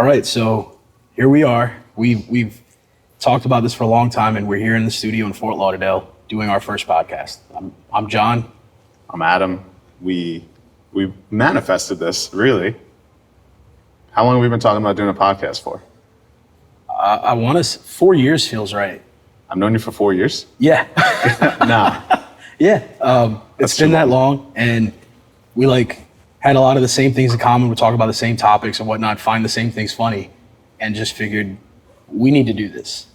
right, so here we are. We've talked about this for a long time, and we're here in the studio in Fort Lauderdale doing our first podcast. I'm John. I'm Adam. We manifested this, really. How long have we been talking about doing a podcast for? I want to. 4 years feels right. I've known you for 4 years? Yeah. Nah. Yeah. It's been that long, and we had a lot of the same things in common. We talk about the same topics and whatnot, find the same things funny, and just figured we need to do this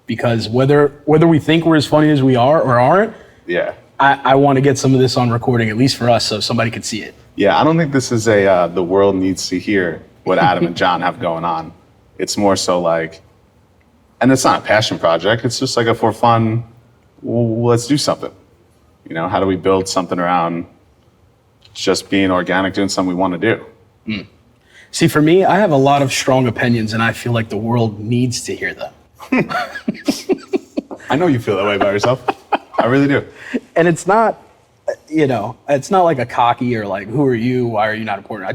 because whether we think we're as funny as we are or aren't, Yeah. I want to get some of this on recording, at least for us, so somebody could see it. Yeah, I don't think this is the world needs to hear what Adam and John have going on. It's more so and it's not a passion project. It's just for fun, let's do something. How do we build something around just being organic, doing something we want to do? See, for me, I have a lot of strong opinions, and I feel like the world needs to hear them. I know you feel that way about yourself. I really do. And it's not, it's not like a cocky or who are you? Why are you not important?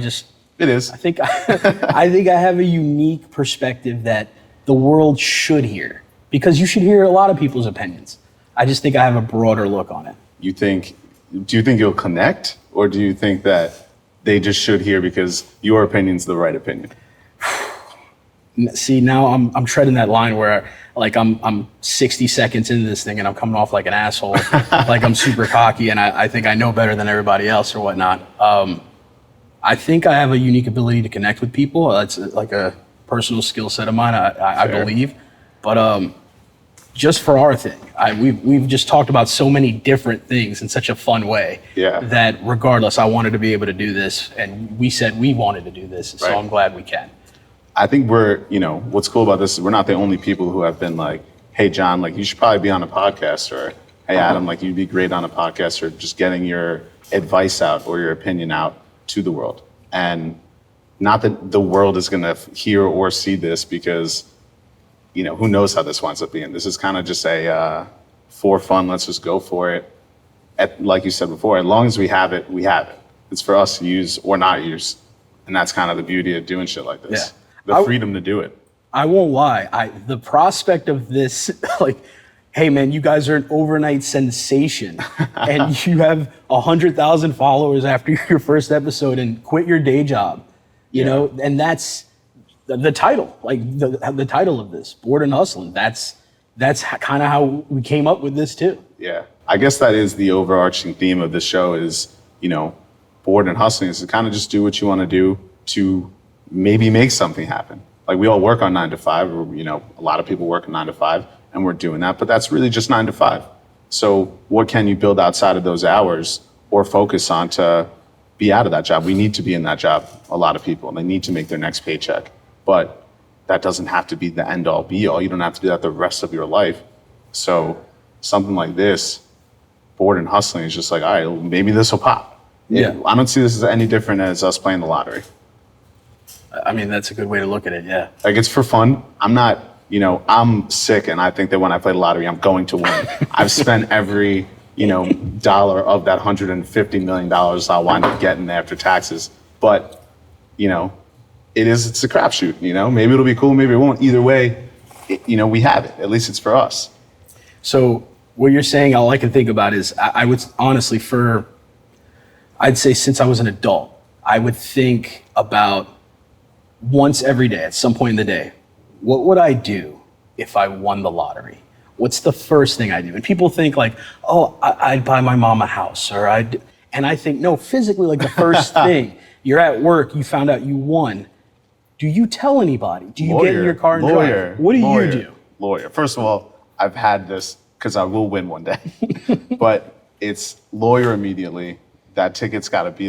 It is. I think I have a unique perspective that the world should hear, because you should hear a lot of people's opinions. I just think I have a broader look on it. Do you think you'll connect, or do you think that they just should hear because your opinion's the right opinion? See, now I'm treading that line where I'm 60 seconds into this thing and I'm coming off like an asshole, like I'm super cocky and I think I know better than everybody else or whatnot. I think I have a unique ability to connect with people. That's like a personal skill set of mine, I believe. But just for our thing, we've just talked about so many different things in such a fun way that regardless, I wanted to be able to do this, and we said we wanted to do this, so I'm glad we can. I think what's cool about this is we're not the only people who have been hey, John, you should probably be on a podcast, or hey, Adam, you'd be great on a podcast, or just getting your advice out or your opinion out to the world. And not that the world is going to hear or see this because, who knows how this winds up being. This is kind of just for fun, let's just go for it. Like you said before, as long as we have it, we have it. It's for us to use or not use. And that's kind of the beauty of doing shit like this. Yeah. The freedom to do it. I won't lie. The prospect of this, hey man, you guys are an overnight sensation and you have 100,000 followers after your first episode and quit your day job, you know, and that's the title, the title of this, Bored and Hustling. That's kind of how we came up with this too. Yeah. I guess that is the overarching theme of this show is, bored and hustling is to kind of just do what you want to do to maybe make something happen. We all work on 9 to 5, or, a lot of people work 9 to 5 and we're doing that, but that's really just 9 to 5. So what can you build outside of those hours or focus on to be out of that job? We need to be in that job, a lot of people, and they need to make their next paycheck, but that doesn't have to be the end all be all. You don't have to do that the rest of your life. So something like this, Bored and Hustling, is just all right, maybe this will pop. Yeah. I don't see this as any different as us playing the lottery. I mean, that's a good way to look at it, yeah. It's for fun. I'm not, I'm sick and I think that when I play the lottery, I'm going to win. I've spent every, dollar of that $150 million I'll wind up getting after taxes. But, it's a crapshoot, Maybe it'll be cool, maybe it won't. Either way, we have it. At least it's for us. So what you're saying, all I can think about is I would honestly, I'd say since I was an adult, I would think about once every day, at some point in the day, what would I do if I won the lottery? What's the first thing I do? And people think I'd buy my mom a house, and I think, no, physically, the first thing, you're at work, you found out you won. Do you tell anybody? Do you get in your car and drive? What do you do? Lawyer. First of all, I've had this because I will win one day, but it's lawyer immediately. That ticket's got to be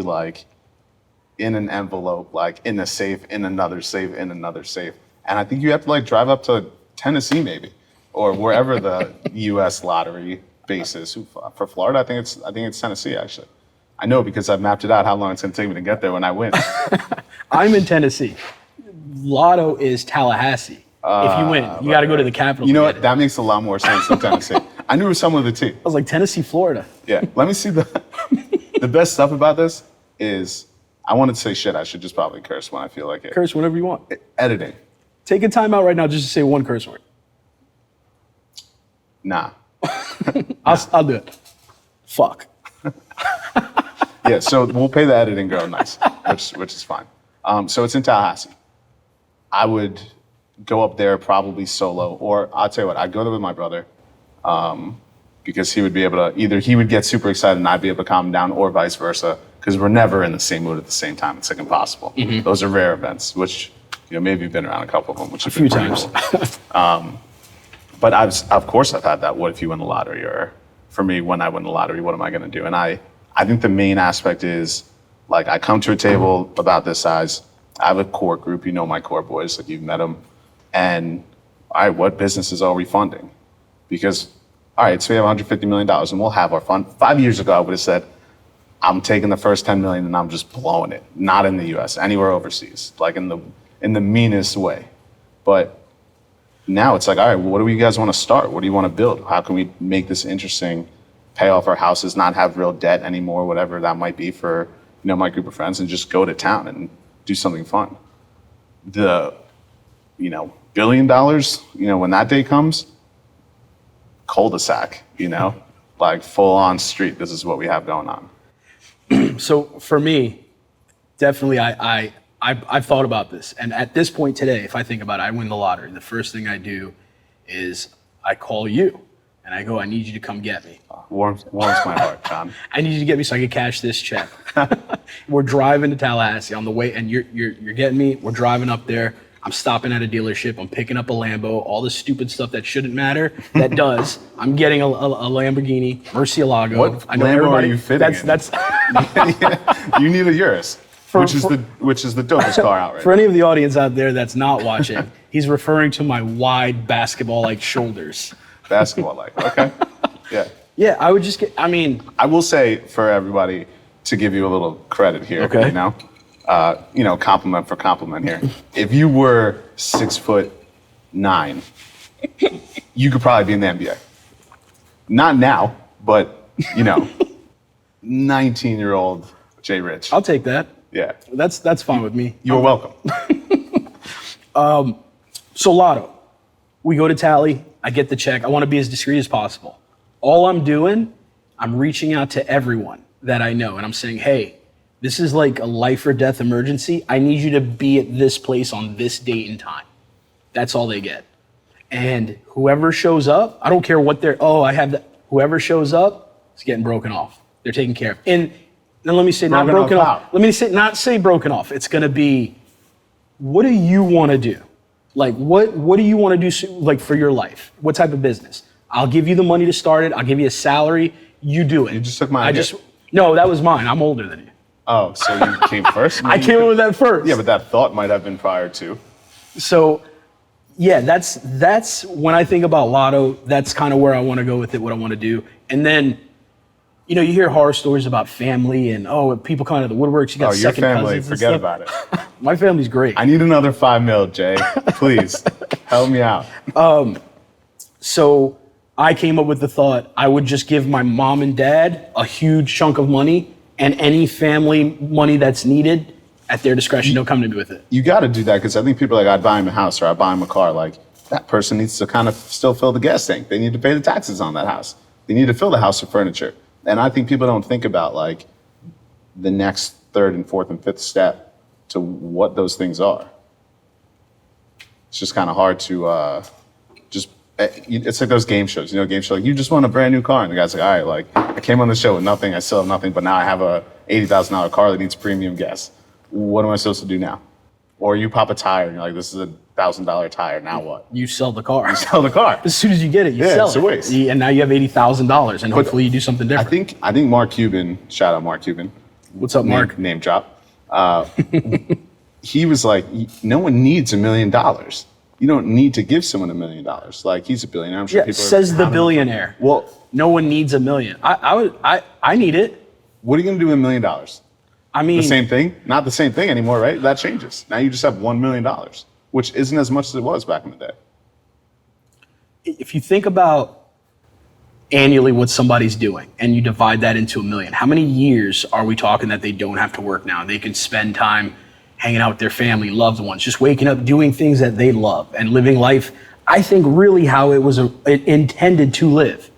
in an envelope, in a safe, in another safe, in another safe. And I think you have to drive up to Tennessee maybe, or wherever the U.S. lottery base is. For Florida, I think it's Tennessee actually. I know because I've mapped it out how long it's going to take me to get there when I win. I'm in Tennessee. Lotto is Tallahassee. If you win, you got to go to the capital. You know what? That makes a lot more sense than Tennessee. I knew it was some of the T. I was Tennessee, Florida. Yeah. Let me see the best stuff about this is I wanted to say shit. I should just probably curse when I feel like it. Curse whenever you want. Editing. Take a time out right now just to say one curse word. Nah. I'll do it. Fuck. Yeah, so we'll pay the editing girl nice, which is fine. So it's in Tallahassee. I would go up there probably solo, or I'll tell you what, I'd go there with my brother, because he would be able to, either he would get super excited and I'd be able to calm him down, or vice versa, because we're never in the same mood at the same time. It's like impossible. Those are rare events, which, maybe you've been around a couple of them, which A few times. Cool. But of course I've had that, what if you win the lottery? Or for me, when I win the lottery, what am I going to do? And I think the main aspect is, like, I come to a table about this size. I have a core group, my core boys, like you've met them. And, all right, what businesses are we funding? Because, all right, so we have $150 million and we'll have our fund. 5 years ago, I would have said, I'm taking the first 10 million and I'm just blowing it. Not in the US, anywhere overseas, like in the meanest way. But now it's like, all right, well, what do you guys want to start? What do you want to build? How can we make this interesting, pay off our houses, not have real debt anymore, whatever that might be for, my group of friends, and just go to town and do something fun. The, $1 billion, when that day comes, cul-de-sac, like full on street. This is what we have going on. So for me, definitely I've thought about this. And at this point today, if I think about it, I win the lottery. The first thing I do is I call you and I go, I need you to come get me. Warms my heart, John. I need you to get me so I can cash this check. We're driving to Tallahassee on the way, and you're getting me. We're driving up there. I'm stopping at a dealership. I'm picking up a Lambo. All the stupid stuff that shouldn't matter, that does. I'm getting a Lamborghini Murcielago. What Lambo are you fitting in? That's You need a Urus, which is the dopest car out right For now. any of the audience out there that's not watching, he's referring to my wide basketball-like shoulders. Basketball-like, okay. Yeah. Yeah, I would just get, I will say for everybody, to give you a little credit here, Okay. Compliment for compliment here. If you were 6'9", you could probably be in the NBA. Not now, but 19-year-old Jay Rich. I'll take that. Yeah, That's fine with me. you're welcome. So Lotto, we go to Tally, I get the check. I want to be as discreet as possible. All I'm doing, I'm reaching out to everyone that I know and I'm saying, hey, this is like a life or death emergency. I need you to be at this place on this date and time. That's all they get. And whoever shows up, I don't care what whoever shows up is getting broken off. They're taken care of. And then let me say, not broken off. Let me say, not say broken off. It's going to be, what do you want to do? Like, what do you want to do, like, for your life? What type of business? I'll give you the money to start it. I'll give you a salary. You do it. You just took my idea. No, that was mine. I'm older than you. Oh, so you came first? I came up with that first. Yeah, but that thought might have been prior to. So, yeah, that's when I think about Lotto, that's kind of where I want to go with it, what I want to do. And then, you hear horror stories about family and, people coming out of the woodworks. You got Your second family, cousins and forget stuff. about it. My family's great. I need another $5 million, Jay. Please, help me out. So I came up with the thought I would just give my mom and dad a huge chunk of money, and any family money that's needed at their discretion, they'll come to me with it. You got to do that, because I think people are like, I'd buy him a house or I'd buy him a car. Like, that person needs to kind of still fill the gas tank. They need to pay the taxes on that house. They need to fill the house with furniture. And I think people don't think about, like, the next third and fourth and fifth step to what those things are. It's just kind of hard to it's like those game shows, game show, like, you just want a brand new car. And the guy's like, all right, like, I came on the show with nothing. I still have nothing, but now I have a $80,000 car that needs premium gas. What am I supposed to do now? Or you pop a tire and you're like, this is a $1,000 tire. Now what? You sell the car. Sell the car. As soon as you get it, you sell it's a waste. And now you have $80,000, and hopefully you do something different. I think Mark Cuban, shout out Mark Cuban. What's up, Mark? Name drop. He was like, no one needs $1 million. You don't need to give someone $1 million. Like, he's a billionaire. I'm sure Yeah, people says the billionaire. Well, No one needs $1 million. I need it. what are you going to do with $1 million? I mean, The same thing? Not the same thing anymore, right? That changes. Now you just have $1 million, which isn't as much as it was back in the day. if you think about annually what somebody's doing, and you divide that into 1 million. How many years are we talking that they don't have to work now? They can spend time hanging out with their family, loved ones, just waking up, doing things that they love and living life, I think, really how it was intended to live.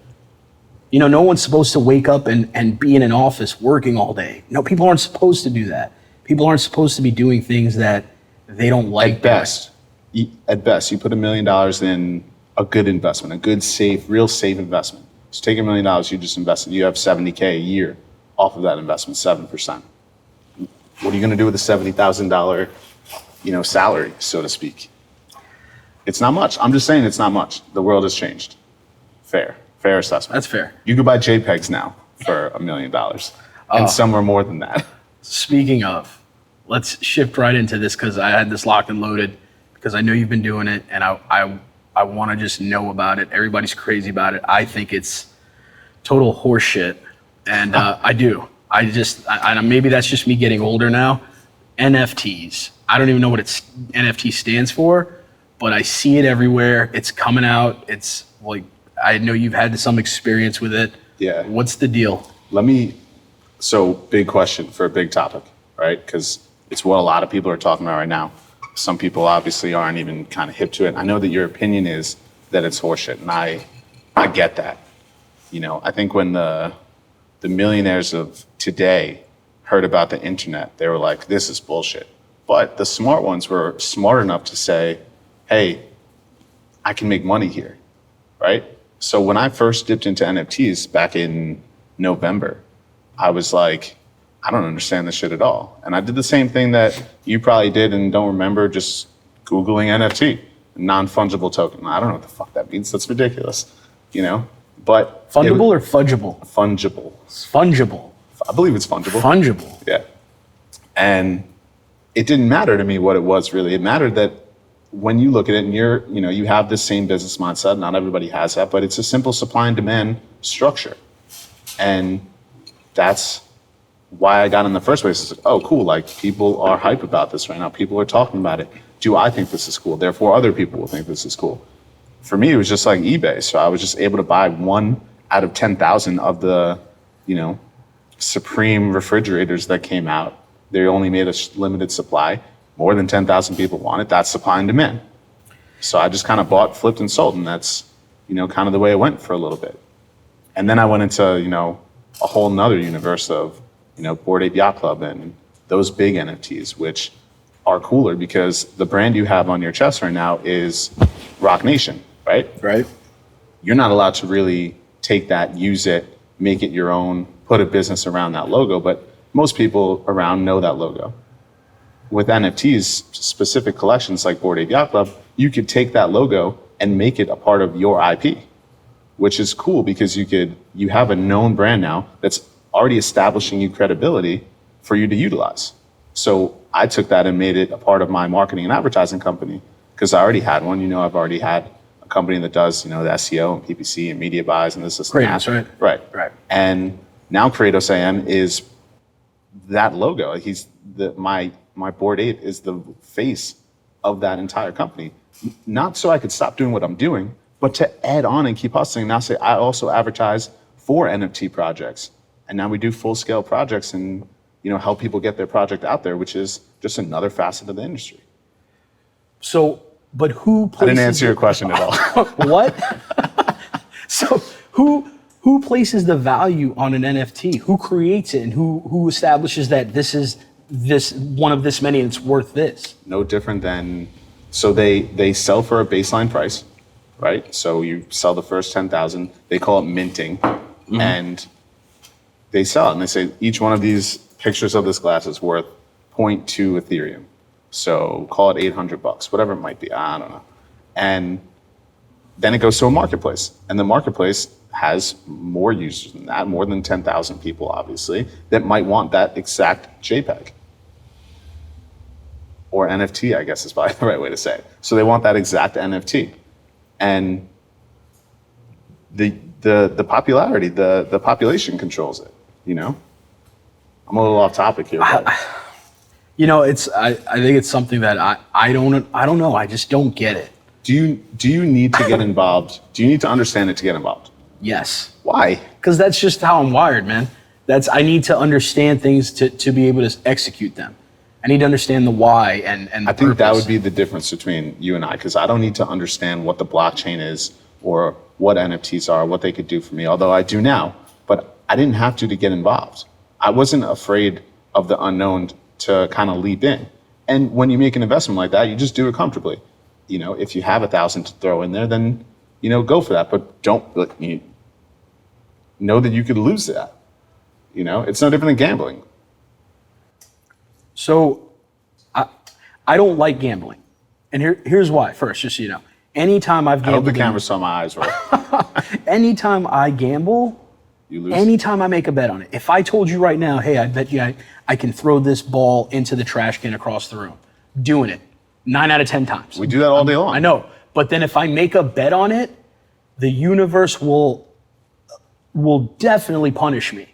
You know, no one's supposed to wake up and be in an office working all day. No, people aren't supposed to do that. People aren't supposed to be doing things that they don't like. At best, you put $1 million in a good investment, a good, safe, real safe investment. So take $1 million, you just invest it. You have $70K a year off of that investment, 7%. What are you going to do with a $70,000, salary, so to speak? It's not much. I'm just saying it's not much. The world has changed. Fair assessment. That's fair. You could buy JPEGs now for $1 million, and some are more than that. Speaking of, let's shift right into this because I had this locked and loaded because I know you've been doing it, and I want to just know about it. Everybody's crazy about it. I think it's total horseshit, and I do. I maybe that's just me getting older now. NFTs. I don't even know what NFT stands for, but I see it everywhere. It's coming out. It's like, I know you've had some experience with it. Yeah. What's the deal? So big question for a big topic, right? Because it's what a lot of people are talking about right now. Some people obviously aren't even kind of hip to it. I know that your opinion is that it's horseshit, and I get that. I think when the millionaires of today heard about the internet, they were like, this is bullshit. But the smart ones were smart enough to say, hey, I can make money here, right? So when I first dipped into NFTs back in November, I was like, I don't understand this shit at all. And I did the same thing that you probably did and don't remember, just Googling NFT, non-fungible token. I don't know what the fuck that means. That's ridiculous, But Fungible or fudgeable? Fungible. Fungible. I believe it's fungible. Fungible. Yeah. And it didn't matter to me what it was really. It mattered that when you look at it and you have this same business mindset, not everybody has that, but it's a simple supply and demand structure. And that's why I got in the first place. It's like, oh, cool. Like, people are hype about this right now. People are talking about it. Do I think this is cool? Therefore, other people will think this is cool. For me, it was just like eBay. So I was just able to buy 1 out of 10,000 of the, Supreme refrigerators that came out. They only made a limited supply. More than 10,000 people want it. That's supply and demand. So I just kind of bought, flipped, and sold. And that's, kind of the way it went for a little bit. And then I went into, a whole nother universe of, Bored Ape Yacht Club and those big NFTs, which are cooler because the brand you have on your chest right now is Rock Nation, right? Right. You're not allowed to really take that, use it, make it your own, put a business around that logo, but most people around know that logo. With NFTs, specific collections like Bored Ape Yacht Club, you could take that logo and make it a part of your IP, which is cool because you have a known brand now that's already establishing you credibility for you to utilize. So I took that and made it a part of my marketing and advertising company because I already had one. I've already had a company that does, the SEO and PPC and media buys and this and that. Kratos, right? Right. And now Kratos AM is that logo. He's my Bored Ape is the face of that entire company. Not so I could stop doing what I'm doing, but to add on and keep hustling. Now say I also advertise for NFT projects. And now we do full scale projects and, help people get their project out there, which is just another facet of the industry. So, but who places... I didn't answer your question at all. What? So who places the value on an NFT? Who creates it and who establishes that this is one of this many and it's worth this? No different than, so they sell for a baseline price, right? So you sell the first 10,000, they call it minting, and they sell it and they say each one of these pictures of this glass is worth 0.2 Ethereum. So call it $800, whatever it might be, I don't know. And then it goes to a marketplace, and the marketplace has more users than that, more than 10,000 people, obviously, that might want that exact JPEG. Or NFT, I guess is probably the right way to say it. So they want that exact NFT. And the popularity, the population controls it, I'm a little off topic here. But. I think it's something that I don't know. I just don't get it. Do you need to get involved? Do you need to understand it to get involved? Yes. Why? Because that's just how I'm wired, man. I need to understand things to be able to execute them. I need to understand the why and the I think that purpose. would be the difference between you and I, because I don't need to understand what the blockchain is or what NFTs are, what they could do for me, although I do now, but I didn't have to get involved. I wasn't afraid of the unknown to kind of leap in. And when you make an investment like that, you just do it comfortably. You know, if you have 1,000 to throw in there, then, you know, go for that, but don't know that you could lose that. You know, it's no different than gambling. So I don't like gambling. And here's why. First, just so you know, anytime I've I hope gambled, the camera saw my eyes right. anytime I gamble, You lose. anytime I make a bet on it. If I told you right now, hey, I bet you I can throw this ball into the trash can across the room, doing it 9 out of 10 times. We do that all day long. I know. But then if I make a bet on it, the universe will definitely punish me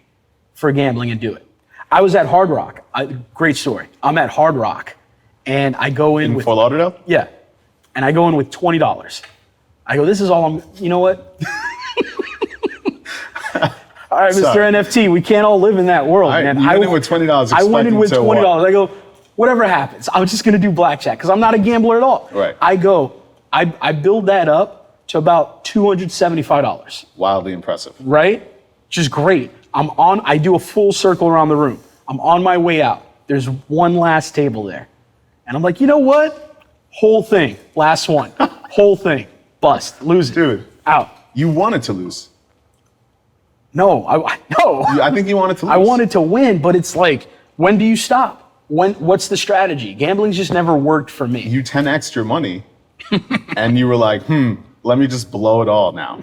for gambling and do it. I was at Hard Rock. Great story. I'm at Hard Rock and I go in with Fort Lauderdale? yeah. And I go in with $20. I go, this is all you know what? All right, Mr. Sorry. NFT, we can't all live in that world, All right, man. you went in with $20 I went in with expecting to $20. I go, whatever happens, I'm just gonna do blackjack because I'm not a gambler at all. Right. I build that up to about $275, Wildly impressive. right? Just great. I do a full circle around the room. I'm on my way out. There's one last table there. And I'm like, you know what? Whole thing, last one. Whole thing, bust, lose it. Dude. Out. You wanted to lose. No, no. I think you wanted to lose. I wanted to win, but it's like, when do you stop? What's the strategy? Gambling's just never worked for me. You 10x'd your money, and you were like, let me just blow it all now.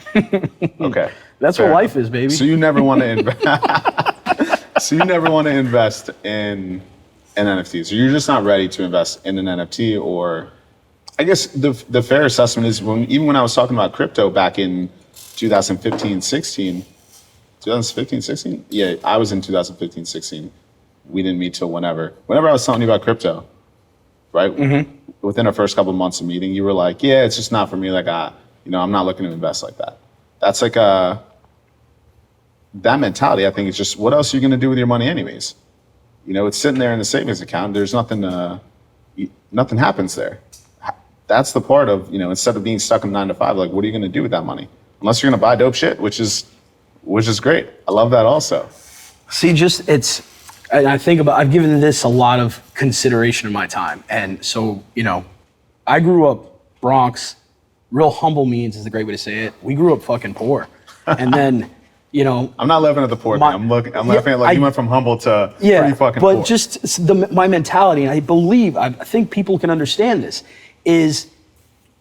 Okay. That's fair what life enough. is, baby. So you never want to invest. So you never want to invest in an NFT. So you're just not ready to invest in an NFT, or I guess the fair assessment is even when I was talking about crypto back in 2015, 16. 2015, 16? Yeah, I was in 2015, 16. We didn't meet till whenever. Whenever I was telling you about crypto, right? Mm-hmm. Within our first couple of months of meeting, you were like, yeah, it's just not for me. Like, I'm not looking to invest like that. That's like that mentality, I think, is just, what else are you going to do with your money anyways? You know, it's sitting there in the savings account. There's nothing happens there. That's the part of, instead of being stuck in 9 to 5, like, what are you going to do with that money? Unless you're going to buy dope shit, which is great. I love that also. See, I've given this a lot of consideration in my time. And so, I grew up Bronx, real humble means is the great way to say it. We grew up fucking poor. And then, I'm not laughing at the poor thing. I'm laughing at like you went from humble to pretty fucking poor. But just my mentality, and I think people can understand this, is,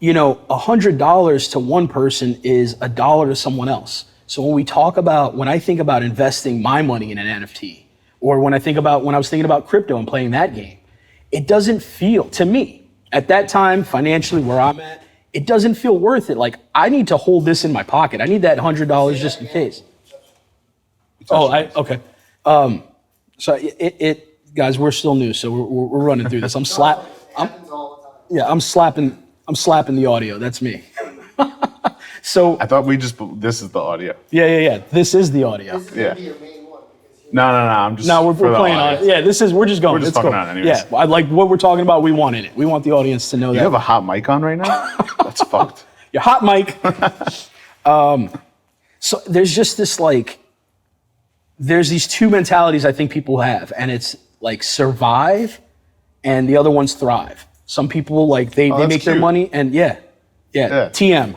$100 to one person is $1 to someone else. So when I think about investing my money in an NFT, or when I was thinking about crypto and playing that game, it doesn't feel, to me, at that time, financially where I'm at, it doesn't feel worth it. Like, I need to hold this in my pocket. I need that $100 just in case. Okay. So guys, we're still new, so we're running through this. I'm slapping the audio. That's me. So I thought this is the audio. Yeah. This is the audio. Yeah. No. I'm just. No, we're playing on it. Yeah, we're just going. We're just It's fucking cool. on it anyways. Yeah, I like what we're talking about. We want in it. We want the audience to know You that. have a hot mic on right now? That's fucked. Your hot mic. So there's just this there's these two mentalities I think people have, and it's like survive, and the other one's thrive. Some people they make their cute. money, and yeah, TM.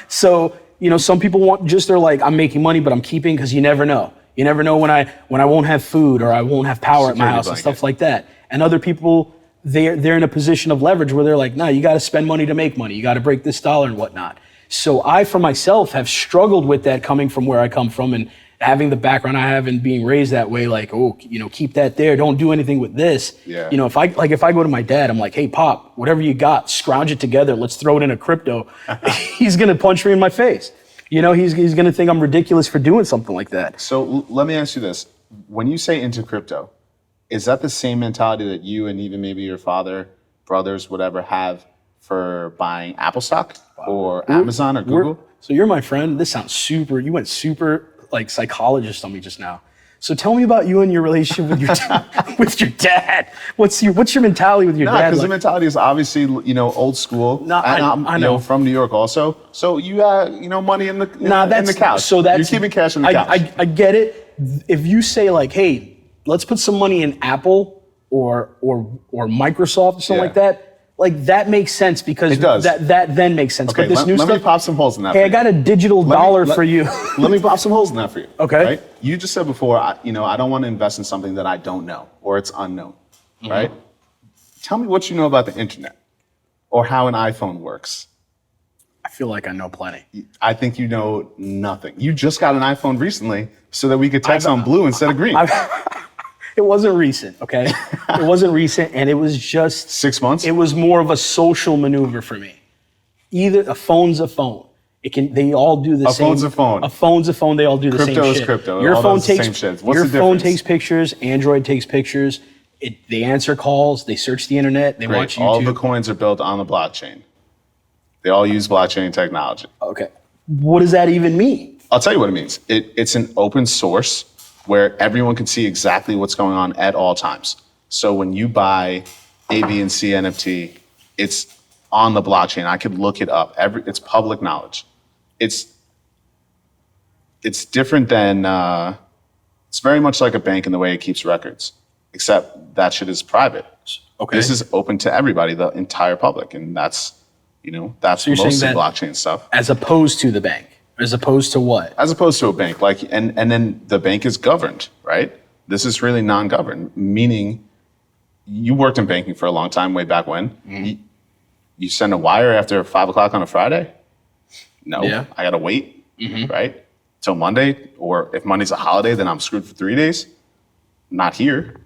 So some people they're like, I'm making money, but I'm keeping because you never know. You never know when I won't have food or I won't have power at my Security house and blanket. stuff like that. And other people, they're in a position of leverage where they're like, no, you got to spend money to make money. You got to break this dollar and whatnot. So I, for myself, have struggled with that coming from where I come from and having the background I have and being raised that way, like, keep that there. Don't do anything with this. Yeah. If I go to my dad, I'm like, hey, Pop, whatever you got, scrounge it together. Let's throw it into crypto. He's going to punch me in my face. He's going to think I'm ridiculous for doing something like that. So let me ask you this. When you say into crypto, is that the same mentality that you and even maybe your father, brothers, whatever, have for buying Apple stock or Amazon or Google? So you're my friend. This sounds super. You went super like psychologist on me just now. So tell me about you and your relationship with your with your dad. What's your mentality with your dad? Because like? the mentality is obviously, old school. No, and I'm, I know. from New York also. So you got, money in the in the couch. So that's you're keeping cash in the couch. I get it. If you say like, hey, let's put some money in Apple or Microsoft or something Yeah. like that. Like that makes sense because It does. that then makes sense. Okay, but this new let stuff. me pop some holes in that. Hey, for I you. got a digital Let me- dollar let- for you. Let me pop some holes in that for you. Okay. Right? You just said before, I don't want to invest in something that I don't know or it's unknown. Mm-hmm. Right? Tell me what you know about the internet or how an iPhone works. I feel like I know plenty. I think you know nothing. You just got an iPhone recently so that we could text on blue instead of green. It wasn't recent, okay? It wasn't recent, and it was just 6 months? It was more of a social maneuver for me. Either a phone's a phone. They all do the same. phone's a phone. A phone's a phone. They all do the same shit. Crypto is crypto. It Your all phone does the takes same shit. What's your the phone difference? takes pictures. Android takes pictures. They answer calls. They search the internet. They watch Great. All the YouTube. coins are built on the blockchain. They all use blockchain technology. Okay. What does that even mean? I'll tell you what it means. It's an open source where everyone can see exactly what's going on at all times. So when you buy A, B, and C NFT, it's on the blockchain. I could look it up. It's public knowledge. It's different than it's very much like a bank in the way it keeps records, except that shit is private. Okay. This is open to everybody, the entire public, and that's that's you're saying mostly that- blockchain stuff. As opposed to the bank. As opposed to what? As opposed to a bank, and then the bank is governed, right? This is really non-governed, meaning you worked in banking for a long time, way back when. Mm-hmm. You send a wire after 5 o'clock on a Friday? No, Yeah. I gotta wait, right? Till Monday, or if Monday's a holiday, then I'm screwed for 3 days. Not here.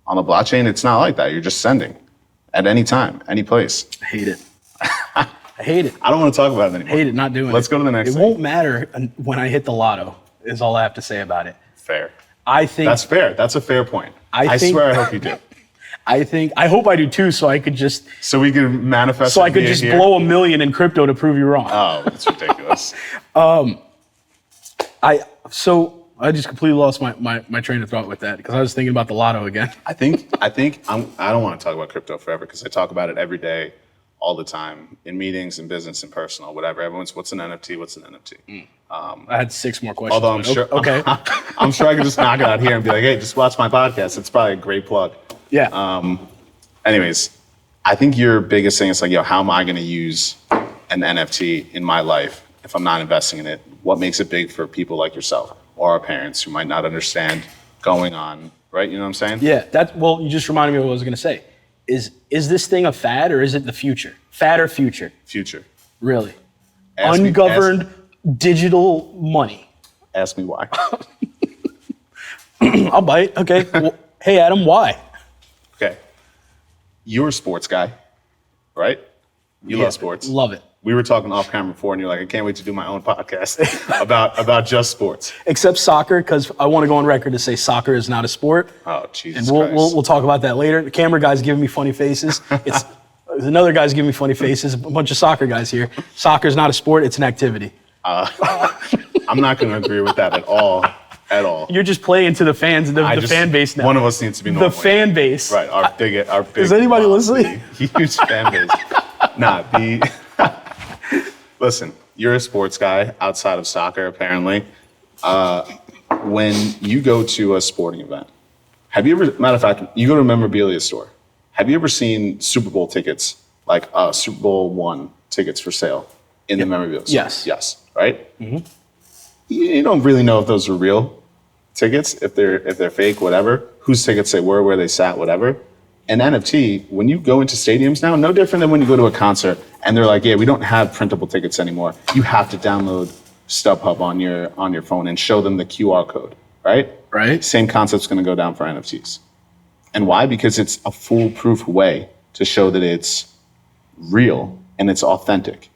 On the blockchain, it's not like that. You're just sending at any time, any place. I hate it. I hate it. I don't want to talk about it anymore. Hate it. Not doing it. Let's go to the next It thing. won't matter when I hit the lotto. Is all I have to say about it. Fair. I think. That's fair. That's a fair point. I think- swear I hope you do. I hope I do too, so I could just So we can manifest. so it I could via just here. blow $1 million in crypto to prove you wrong. Oh, that's ridiculous. I just completely lost my train of thought with that because I was thinking about the lotto again. I think I don't want to talk about crypto forever because I talk about it every day, all the time, in meetings, in business, in personal, whatever. Everyone's, what's an NFT? What's an NFT? I had 6 more questions. Although I'm but sure, Okay. I'm sure I could just knock it out here and be like, hey, just watch my podcast. It's probably a great plug. Yeah. Anyways, I think your biggest thing is like, how am I going to use an NFT in my life if I'm not investing in it? What makes it big for people like yourself or our parents who might not understand going on, right? You know what I'm saying? Yeah. Well, you just reminded me of what I was going to say. Is this thing a fad or is it the future? Fad or future? Future. Really? Ask me- Ungoverned digital money. Ask me why. I'll bite. Okay. Well, hey, Adam, why? Okay. You're a sports guy, right? You Yeah, love sports. Love it. We were talking off camera before, and you're like, I can't wait to do my own podcast about just sports. Except soccer, because I want to go on record to say soccer is not a sport. Oh, Jesus And Christ. we'll talk about that later. The camera guy's giving me funny faces. There's another guy's giving me funny faces. A bunch of soccer guys here. Soccer's not a sport; it's an activity. I'm not going to agree with that at all. At all. You're just playing to the fans, the fan base now. One of us needs to be the normal. fan base. Right, our big. Is anybody listening? Huge fan base. Listen, you're a sports guy outside of soccer, apparently. When you go to a sporting event, have you ever, matter of fact, you go to a memorabilia store, have you ever seen Super Bowl tickets, like Super Bowl I tickets for sale in the memorabilia store? Yes. Yes, right? Mm-hmm. You don't really know if those are real tickets, if they're fake, whatever, whose tickets they were, where they sat, whatever. And NFT, when you go into stadiums now, no different than when you go to a concert and they're like, yeah, we don't have printable tickets anymore. You have to download StubHub on your phone and show them the QR code, right? Right. Same concept's going to go down for NFTs. And why? Because it's a foolproof way to show that it's real and it's authentic.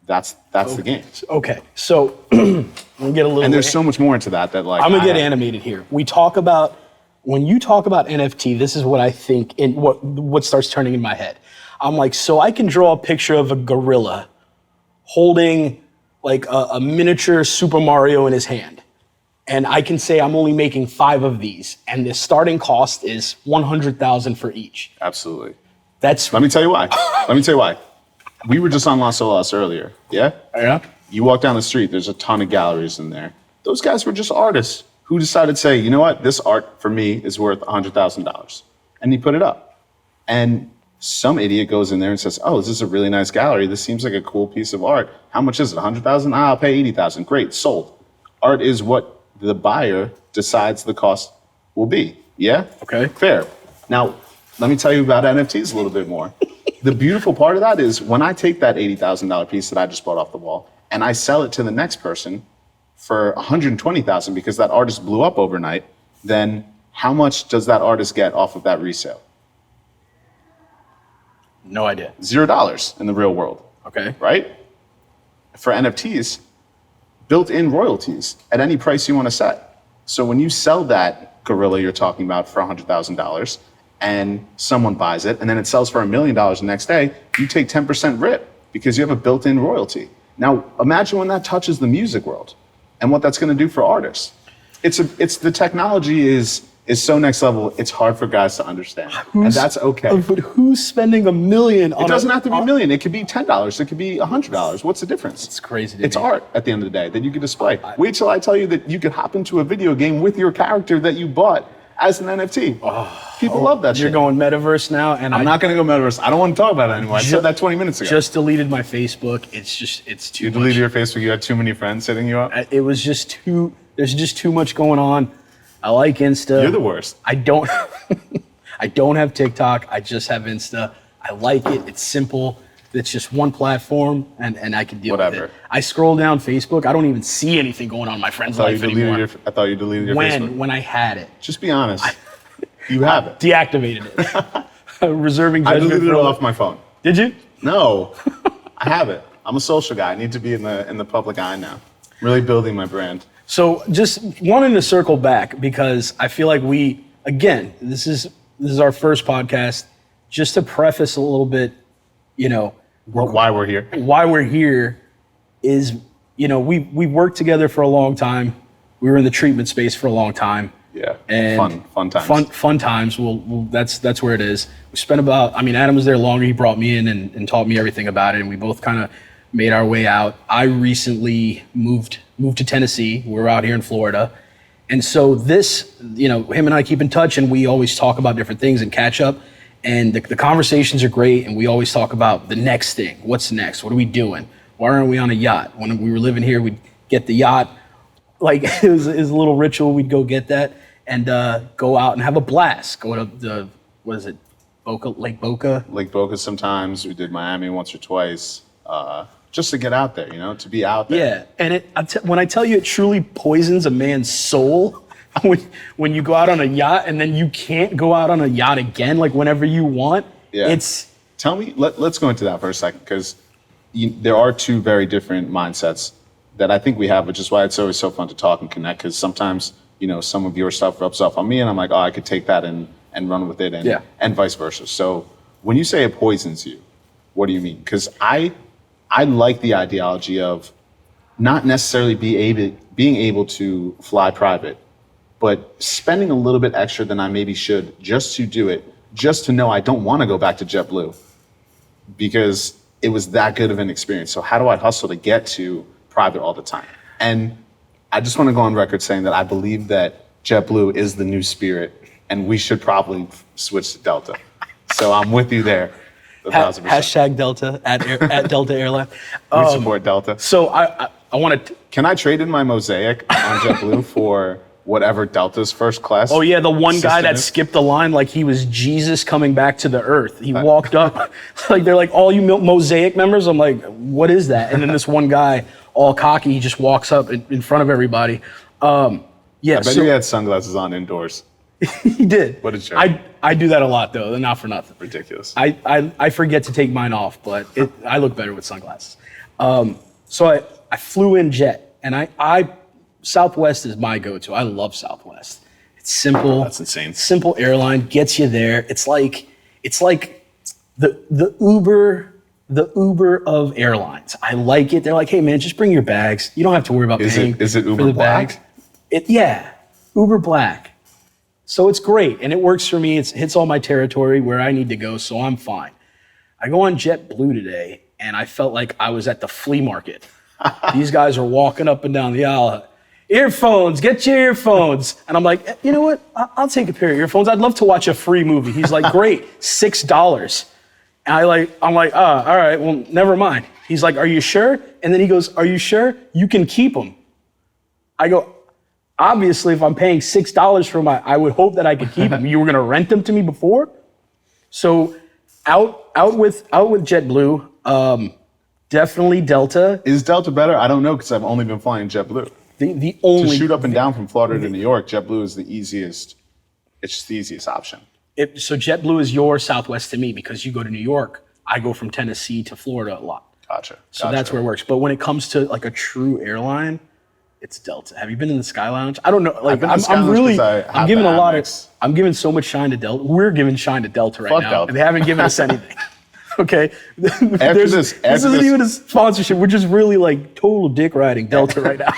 That's the game. Okay, so I'm gonna get a little. And there's so much more into that like I'm gonna get animated here. When you talk about NFT, this is what I think in what starts turning in my head. I'm like, so I can draw a picture of a gorilla holding like a miniature Super Mario in his hand, and I can say I'm only making 5 of these, and the starting cost is $100,000 for each. Absolutely. That's Let me tell you why. We were just on Las Olas earlier. Yeah? yeah. You walk down the street, there's a ton of galleries in there. Those guys were just artists who decided to say, you know what, this art for me is worth $100,000. And he put it up. And some idiot goes in there and says, oh, this is a really nice gallery. This seems like a cool piece of art. How much is it? $100,000? I'll pay $80,000. Great, sold. Art is what the buyer decides the cost will be. Yeah? Okay. Fair. Now, let me tell you about NFTs a little bit more. The beautiful part of that is when I take that $80,000 piece that I just bought off the wall and I sell it to the next person for $120,000 because that artist blew up overnight, then how much does that artist get off of that resale? No idea. $0 in the real world, Okay. right? For NFTs, built-in royalties at any price you want to set. So when you sell that gorilla you're talking about for $100,000 and someone buys it and then it sells for $1 million the next day, you take 10% rip because you have a built-in royalty. Now, imagine when that touches the music world and what that's going to do for artists. It's the technology is so next level, it's hard for guys to understand. And that's okay. But who's spending $1 million on It doesn't have to be $1 million. It could be $10. It could be $100. What's the difference? It's crazy to It's me. art at the end of the day that you can display. Wait till I tell you that you could hop into a video game with your character that you bought as an NFT. People love that You're shit. going metaverse now, and I'm not going to go metaverse. I don't want to talk about it anymore. I said that 20 minutes ago. Just deleted my Facebook. It's too You much. deleted your Facebook. You had too many friends hitting you up. It was just too. There's just too much going on. I like Insta. You're the worst. I don't. I don't have TikTok. I just have Insta. I like it. It's simple. It's just one platform, and I can deal with Whatever. it. I scroll down Facebook. I don't even see anything going on in my friend's life anymore. I thought you deleted your Facebook. When I had it, Just be honest. You have it. deactivated it. Reserving I judgment. deleted it for off my phone. Did you? No, I have it. I'm a social guy. I need to be in the public eye now. Really building my brand. So just wanting to circle back because I feel like this is our first podcast. Just to preface a little bit, Why we're here. why we're here is, we worked together for a long time. We were in the treatment space for a long time. Yeah. And Fun times. Fun times. Well, that's where it is. We spent Adam was there longer. He brought me in and taught me everything about it. And we both kind of made our way out. I recently moved to Tennessee. We're out here in Florida. And so him and I keep in touch and we always talk about different things and catch up. And the conversations are great. And we always talk about the next thing. What's next? What are we doing? Why aren't we on a yacht? When we were living here, we'd get the yacht. Like it was a little ritual. We'd go get that and go out and have a blast. Go to Lake Boca. Lake Boca sometimes. We did Miami once or twice. Just to get out there, to be out there. Yeah, and when I tell you it truly poisons a man's soul when you go out on a yacht and then you can't go out on a yacht again, like whenever you want. Yeah. Tell me, let's go into that for a second, because there are two very different mindsets that I think we have, which is why it's always so fun to talk and connect, because sometimes, some of your stuff rubs off on me and I'm like, oh, I could take that and run with it and vice versa. So when you say it poisons you, what do you mean? Because I like the ideology of not necessarily being able to fly private, but spending a little bit extra than I maybe should just to do it, just to know I don't want to go back to JetBlue because it was that good of an experience. So how do I hustle to get to private all the time? And I just want to go on record saying that I believe that JetBlue is the new Spirit and we should probably switch to Delta. So I'm with you there. 1,000%. Hashtag Delta at Delta Airline. We support Delta. So I want to. Can I trade in my Mosaic on JetBlue for whatever Delta's first class? Oh yeah, the one guy system that is? skipped the line like he was Jesus coming back to the earth. He walked up, like they're like, all you Mosaic members. I'm like, what is that? And then this one guy, all cocky, he just walks up in front of everybody. I bet he had sunglasses on indoors. He did. What a joke. I do that a lot though, not for nothing. Ridiculous. I forget to take mine off, but I look better with sunglasses. So I flew in jet, and Southwest is my go-to. I love Southwest. It's simple. That's insane. Simple airline gets you there. It's like the Uber the Uber of airlines. I like it. They're like, hey man, just bring your bags. You don't have to worry about paying Is it for Uber the Black? bags. Yeah, Uber Black. So it's great and it works for me. It hits all my territory where I need to go, so I'm fine. I go on JetBlue today and I felt like I was at the flea market. These guys are walking up and down the aisle. Earphones, get your earphones. And I'm like, you know what? I'll take a pair of earphones. I'd love to watch a free movie. He's like, great, $6. And I'm like, all right, well, never mind. He's like, are you sure? And then he goes, are you sure? You can keep them. I go, obviously, if I'm paying $6 for I would hope that I could keep them. You were gonna rent them to me before? So out with JetBlue, definitely Delta. Is Delta better? I don't know because I've only been flying JetBlue. The To only shoot up and down from Florida to New York, JetBlue is the easiest. It's just the easiest option. So JetBlue is your Southwest to me because you go to New York. I go from Tennessee to Florida a lot. Gotcha. So that's where it works. But when it comes to like a true airline, it's Delta. Have you been in the Sky Lounge? I don't know. Like been in the Sky I'm Lounge really, 'cause I I'm have giving the a lot of, Amex. I'm giving so much shine to Delta. We're giving shine to Delta right Fuck now. Delta. They haven't given us anything. Okay. this isn't even a sponsorship. We're just really like total dick riding Delta right now.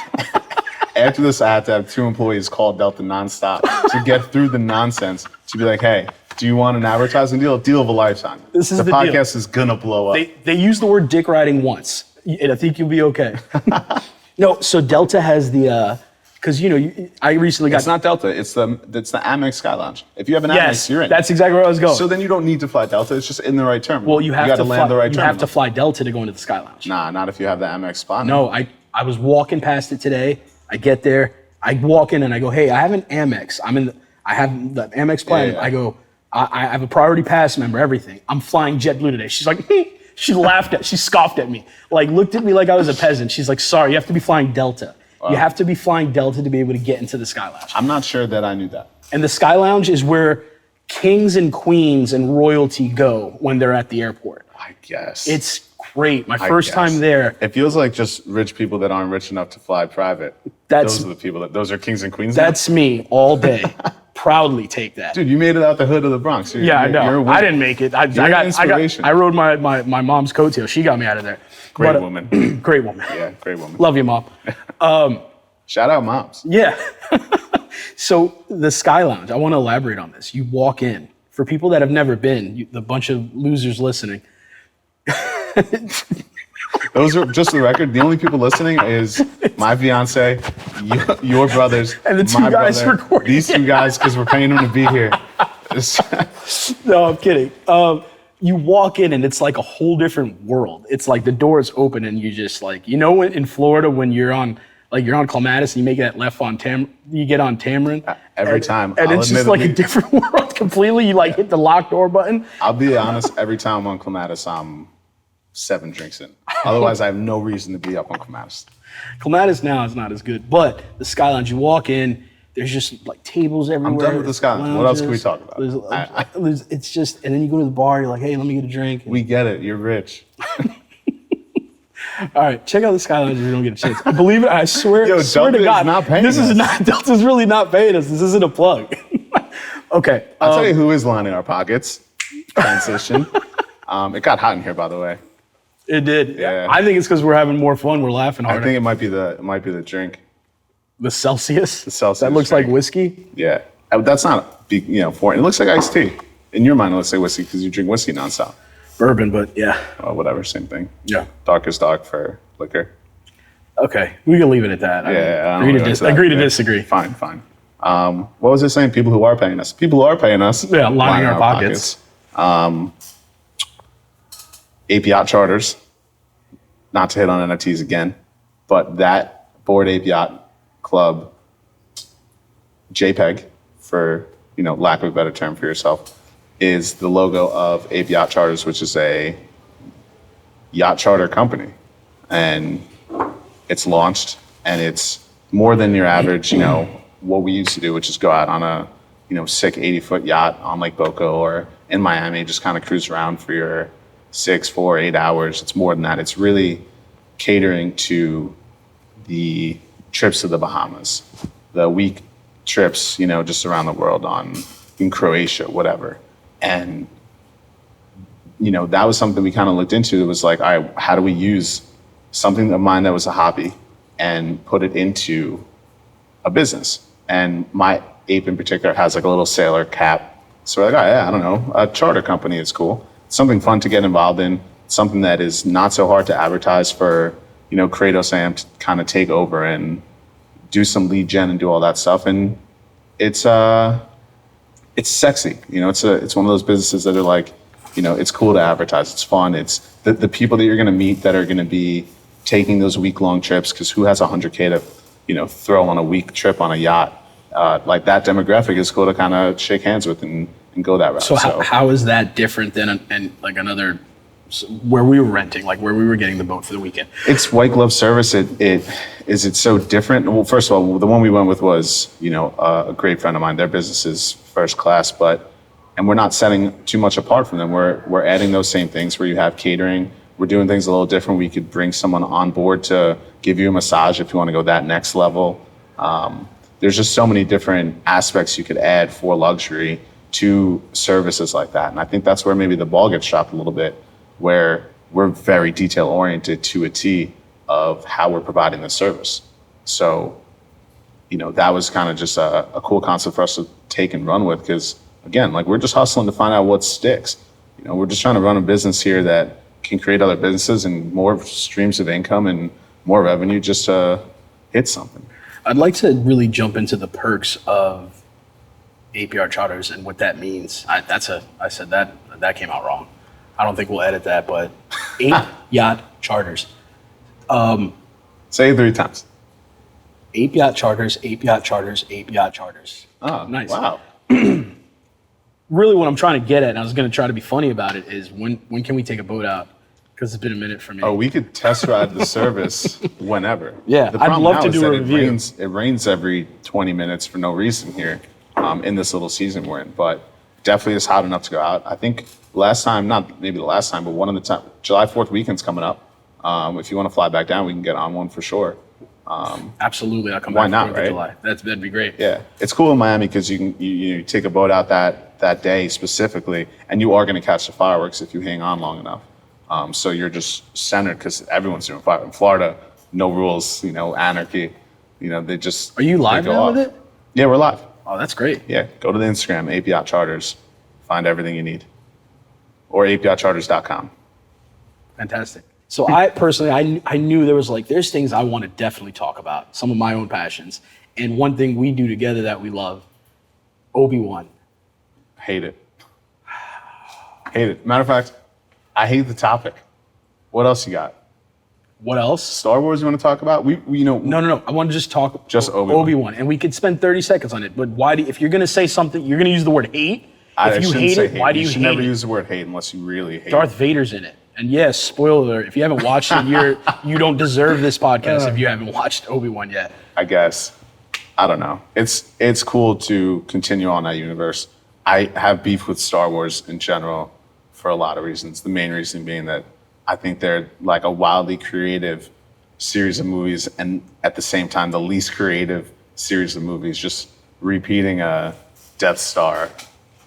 After this, I have to have 2 employees call Delta nonstop to get through the nonsense. To be like, hey, do you want an advertising deal? Deal of a lifetime. This is the deal. podcast is gonna blow up. They use the word dick riding once, and I think you'll be okay. No, so Delta has the, because I recently got. It's not Delta. It's the Amex Sky Lounge. If you have an Yes, Amex, you're in. that's exactly where I was going. So then you don't need to fly Delta. It's just in the right terminal. well, you have got to land fly, the right you terminal. have to fly Delta to go into the Sky Lounge. Nah, not if you have the Amex spot. No, I was walking past it today. I get there. I walk in and I go, hey, I have an Amex. I have the Amex plan. Yeah. I go, I have a priority pass member, everything. I'm flying JetBlue today. She's like, she scoffed at me, like looked at me like I was a peasant. She's like, sorry, you have to be flying Delta. You have to be flying Delta to be able to get into the Sky Lounge. I'm not sure that I knew that. And the Sky Lounge is where kings and queens and royalty go when they're at the airport. I guess. It's great. My I first guess. time there. It feels like just rich people that aren't rich enough to fly private. Those are the people those are kings and queens. now? That's me all day. Proudly take that. Dude, you made it out the hood of the Bronx. Yeah, I You're a know. winner. I didn't make it. I inspiration. rode my mom's coattail. She got me out of there. Great But, woman. Great woman. Yeah, great woman. Love you, mom. Shout out moms. Yeah. So the Sky Lounge, I want to elaborate on this. You walk in. For people that have never been, the bunch of losers listening, Those are just the record. The only people listening is my fiance, your brothers, And the two my guys brother, recording. these 2 guys, because we're paying them to be here. No, I'm kidding. You walk in and it's like a whole different world. It's like the doors open and you just like, in Florida when you're on Clematis and you make that left on you get on Tamarind. Every time. And I'll it's just like a admittedly- different world completely. You like hit the lock door button. I'll be honest, every time I'm on Clematis, I'm 7 drinks in. Otherwise, I have no reason to be up on Clematis. Clematis now is not as good, but the Sky Lounge, you walk in, there's just like tables everywhere. done with the Sky Lounge. What else can we talk about? It's just, and then you go to the bar, you're like, hey, let me get a drink. We get it. You're rich. All right, check out the Sky Lounge if you don't get a chance. Believe it, I swear, Yo, swear Delta to is God, not paying this is us. not, Delta's really not paying us. This isn't a plug. Okay. I'll tell you who is lining our pockets. Transition. It got hot in here, by the way. It did. Yeah. I think it's because we're having more fun. We're laughing I harder. think it might be the drink. The Celsius? The Celsius That looks like drink. whiskey? Yeah. That's not foreign. It looks like iced tea. In your mind, it looks like whiskey because you drink whiskey nonstop. Bourbon, but yeah. Oh, whatever, same thing. Yeah. Dark is dark for liquor. Okay. We can leave it at that. Yeah. Agree to disagree. Fine. What was it saying? People who are paying us. People who are paying us. Yeah, lining our pockets. Ape Yacht Charters. Not to hit on NFTs again, but that Bored Ape Yacht Club JPEG, for lack of a better term for yourself, is the logo of Ape Yacht Charters, which is a yacht charter company, and it's launched, and it's more than your average, what we used to do, which is go out on a sick 80-foot yacht on Lake Boco or in Miami, just kind of cruise around for your 6, 4, 8 hours. It's more than that. It's really catering to the trips to the Bahamas, the week trips, just around the world in Croatia, whatever. And that was something we kind of looked into. It was like, all right, how do we use something of mine that was a hobby and put it into a business? And my ape in particular has like a little sailor cap. So we're like, oh yeah, I don't know, a charter company is cool. Something fun to get involved in, something that is not so hard to advertise for, Kratos AM to kind of take over and do some lead gen and do all that stuff. And it's sexy. It's one of those businesses that are like, it's cool to advertise. It's fun. It's the people that you're going to meet that are going to be taking those week-long trips, because who has $100K to, throw on a week trip on a yacht? Like that demographic is cool to kind of shake hands with and go that route. So how is that different than like another where we were renting, like where we were getting the boat for the weekend? It's white glove service. It's so different. Well, first of all, the one we went with was, a great friend of mine. Their business is first class, and we're not setting too much apart from them. We're adding those same things where you have catering. We're doing things a little different. We could bring someone on board to give you a massage if you want to go that next level. There's just so many different aspects you could add for luxury to services like that. And I think that's where maybe the ball gets dropped a little bit, where we're very detail oriented to a T of how we're providing the service. So, that was kind of just a cool concept for us to take and run with, because again, like we're just hustling to find out what sticks. We're just trying to run a business here that can create other businesses and more streams of income and more revenue just to hit something. I'd like to really jump into the perks of APR charters and what that means. I said that came out wrong. I don't think we'll edit that, but Ape Yacht Charters. Say it 3 times. Ape Yacht Charters, Ape Yacht Charters, Ape Yacht Charters. Oh, nice. Wow. Really what I'm trying to get at, and I was going to try to be funny about it, is when can we take a boat out? Because it's been a minute for me. Oh, we could test ride the service whenever. Yeah, the I'd problem love now to is do that a review. It rains every 20 minutes for no reason here in this little season we're in. But definitely it's hot enough to go out. I think last time, not maybe the last time, but one of the time, July 4th weekend's coming up. If you want to fly back down, we can get on one for sure. Absolutely, I'll come Why back not, 4th of right? July. That'd be great. Yeah, it's cool in Miami because you take a boat out that day specifically, and you are going to catch the fireworks if you hang on long enough. So you're just centered because everyone's doing fire. In Florida, no rules, anarchy. They just. Are you live they go now off. with it? Yeah, we're live. Oh, that's great. Yeah, go to the Instagram, AP Yacht Charters, find everything you need, or apyachtcharters.com. Fantastic. So I personally, I knew there's things I want to definitely talk about, some of my own passions. And one thing we do together that we love, Obi-Wan. Hate it. Hate it. Matter of fact, I hate the topic. What else you got? What else? Star Wars you want to talk about? No. I want to just talk Just Obi-Wan. Obi-Wan. And we could spend 30 seconds on it. But if you're going to say something, you're going to use the word hate. I If you shouldn't hate say it, why do you should hate never it? use the word hate unless you really hate Darth it. Vader's in it. And yes, spoiler alert, if you haven't watched it, you don't deserve this podcast if you haven't watched Obi-Wan yet. I guess. I don't know. It's cool to continue on that universe. I have beef with Star Wars in general for a lot of reasons. The main reason being that I think they're like a wildly creative series of movies, and at the same time, the least creative series of movies, just repeating a Death Star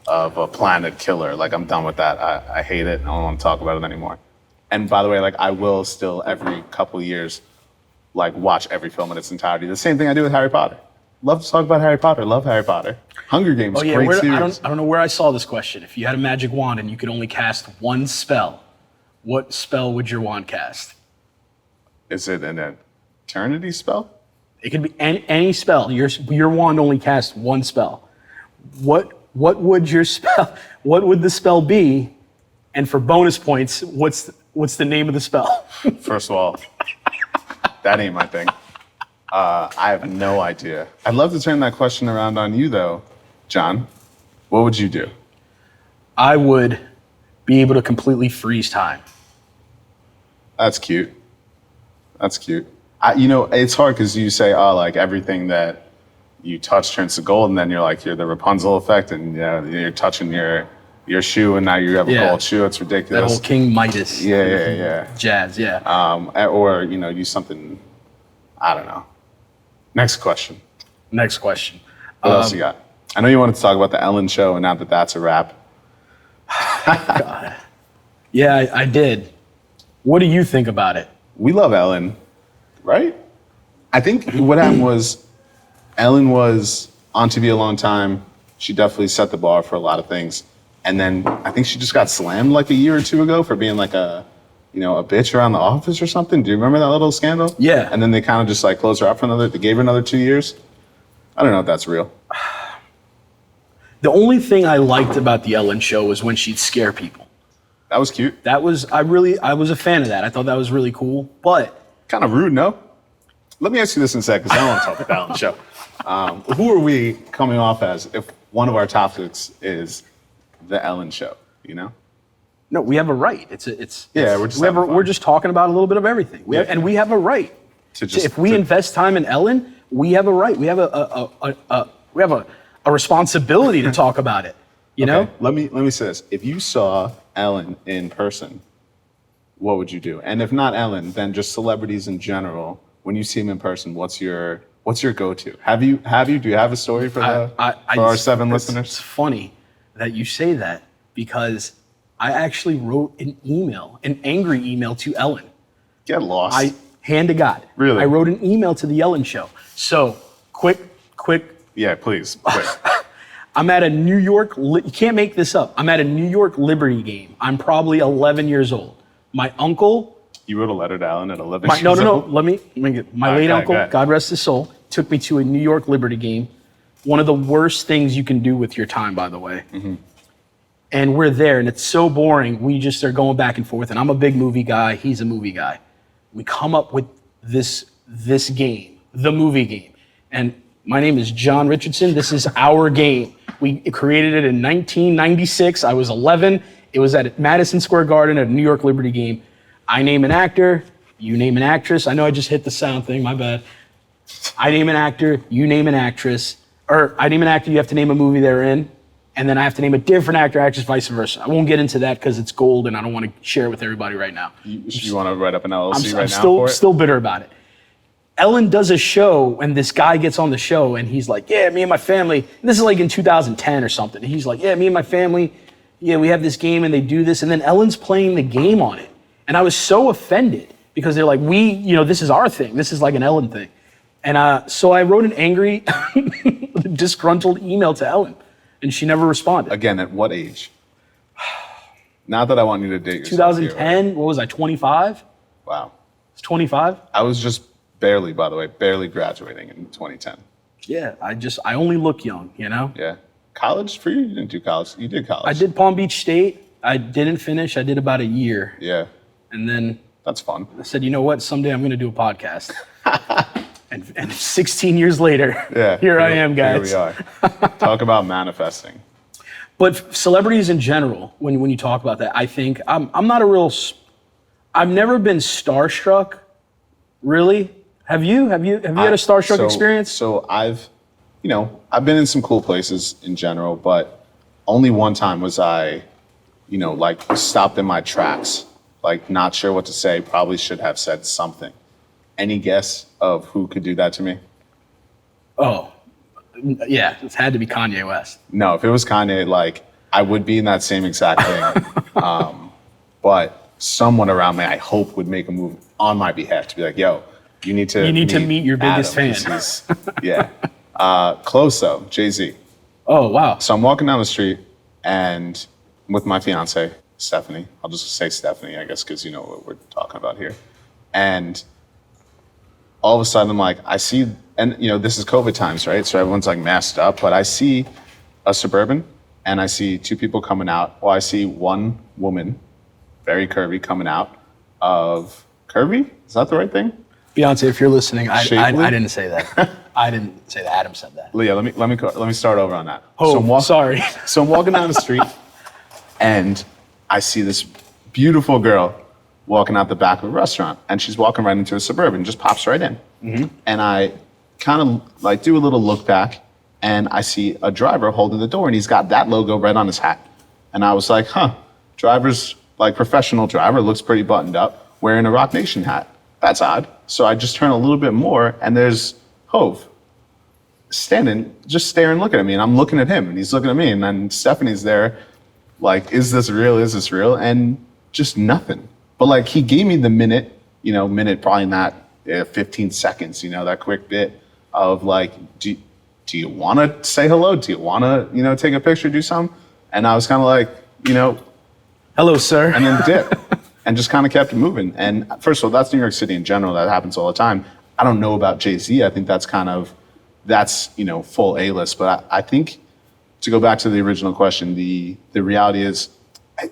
of a planet killer. Like, I'm done with that. I hate it. I don't want to talk about it anymore. And by the way, like, I will still every couple of years, like, watch every film in its entirety. The same thing I do with Harry Potter. Love to talk about Harry Potter. Love Harry Potter. Hunger Games, great series. I don't know where I saw this question. If you had a magic wand and you could only cast one spell, what spell would your wand cast? Is it an eternity spell? It could be any spell. Your wand only casts one spell. What would your spell? What would the spell be? And for bonus points, what's the name of the spell? First of all, that ain't my thing. I have no idea. I'd love to turn that question around on you, though, John. What would you do? I would be able to completely freeze time. That's cute. That's cute. It's hard because you say, oh, like everything that you touch turns to gold, and then you're the Rapunzel effect, and you're touching your shoe, and now you have a gold shoe. It's ridiculous. That whole King Midas. Yeah. Jazz, yeah. Or use something. I don't know. Next question. Next question. What else you got? I know you wanted to talk about the Ellen show, and now that that's a wrap. Yeah, I did. What do you think about it? We love Ellen, right? I think what happened was Ellen was on TV a long time. She definitely set the bar for a lot of things. And then I think she just got slammed like a year or two ago for being like a bitch around the office or something. Do you remember that little scandal? Yeah. And then they kind of just like closed her up they gave her another 2 years. I don't know if that's real. The only thing I liked about the Ellen show was when she'd scare people. That was cute. I was a fan of that. I thought that was really cool. But Kind of rude, no? Let me ask you this in a second, because I don't want to talk about Ellen show. Who are we coming off as if one of our topics is the Ellen show, you know? no, we have a right. We're just talking about a little bit of everything. We have a right. If we invest time in Ellen, we have a right. We have a responsibility to talk about it. You know? Let me say this. If you saw Ellen in person, what would you do? And if not Ellen, then just celebrities in general. When you see them in person, what's your go-to? Do you have a story for our 7 listeners? It's funny that you say that because I actually wrote an angry email to Ellen. Get lost. Hand to God. Really? I wrote an email to the Ellen show. So quick. Yeah, please. Quick. I'm at a New York, you can't make this up. I'm at a New York Liberty game. I'm probably 11 years old. My uncle. You wrote a letter to Ellen at 11 years old? No. Let me get my late uncle, God rest his soul, took me to a New York Liberty game. One of the worst things you can do with your time, by the way. Mm-hmm. And we're there, and it's so boring. We just are going back and forth, and I'm a big movie guy. He's a movie guy. We come up with this game, the movie game. And my name is John Richardson. This is our game. We created it in 1996. I was 11. It was at Madison Square Garden at a New York Liberty game. I name an actor, you name an actress. I know I just hit the sound thing, my bad. I name an actor, you name an actress. Or I name an actor, you have to name a movie they're in. And then I have to name a different actor, actress, vice versa. I won't get into that because it's gold and I don't want to share it with everybody right now. You want to write up an LLC I'm now for it? still bitter about it. Ellen does a show and this guy gets on the show and he's like, yeah, me and my family, and this is like in 2010 or something. He's like, yeah, me and my family, yeah, we have this game and they do this. And then Ellen's playing the game on it. And I was so offended because they're like, this is our thing. This is like an Ellen thing. And so I wrote an angry, disgruntled email to Ellen and she never responded. Again, at what age? Not that I want you to date yourself 2010, here, what was I, 25? Wow. It's 25? I was just barely graduating in 2010. Yeah, I only look young, you know? Yeah. College for you? You didn't do college. You did college. I did Palm Beach State. I didn't finish. I did about a year. Yeah. And then that's fun. I said, you know what? Someday I'm going to do a podcast. and 16 years later, here I am, guys. Here we are. Talk about manifesting. But celebrities in general, when you talk about that, I think I'm not I've never been starstruck, really. Have you? Have you had a starstruck experience? So I've been in some cool places in general, but only one time was I, like stopped in my tracks, like not sure what to say, probably should have said something. Any guess of who could do that to me? Oh, yeah, it's had to be Kanye West. No, if it was Kanye, like I would be in that same exact thing. But someone around me, I hope, would make a move on my behalf to be like, yo, you need to meet your biggest fan. Yeah. Close though, Jay-Z. Oh, wow. So I'm walking down the street and with my fiance, Stephanie. I'll just say Stephanie, I guess, because you know what we're talking about here. And all of a sudden I'm like, I see, and this is COVID times, right? So everyone's like masked up, but I see a Suburban and I see two people coming out. Well, I see one woman, very curvy, coming out of curvy? Is that the right thing? Beyonce, if you're listening, I didn't say that. I didn't say that. Adam said that. Leah, let me start over on that. Oh, sorry. So I'm walking down the street, and I see this beautiful girl walking out the back of a restaurant, and she's walking right into a Suburban, just pops right in. Mm-hmm. And I kind of like do a little look back, and I see a driver holding the door, and he's got that logo right on his hat. And I was like, driver's like professional driver, looks pretty buttoned up, wearing a Rock Nation hat. That's odd. So I just turn a little bit more, and there's Hove standing, just staring, looking at me, and I'm looking at him, and he's looking at me, and then Stephanie's there, like, is this real? Is this real? And just nothing. But like he gave me the minute, probably not 15 seconds, that quick bit of like, do you want to say hello? Do you want to, take a picture, do something? And I was kind of like, hello, sir. and then dip and just kind of kept it moving. And first of all, that's New York City in general. That happens all the time. I don't know about Jay-Z. I think that's full A-list. But I think to go back to the original question, the reality is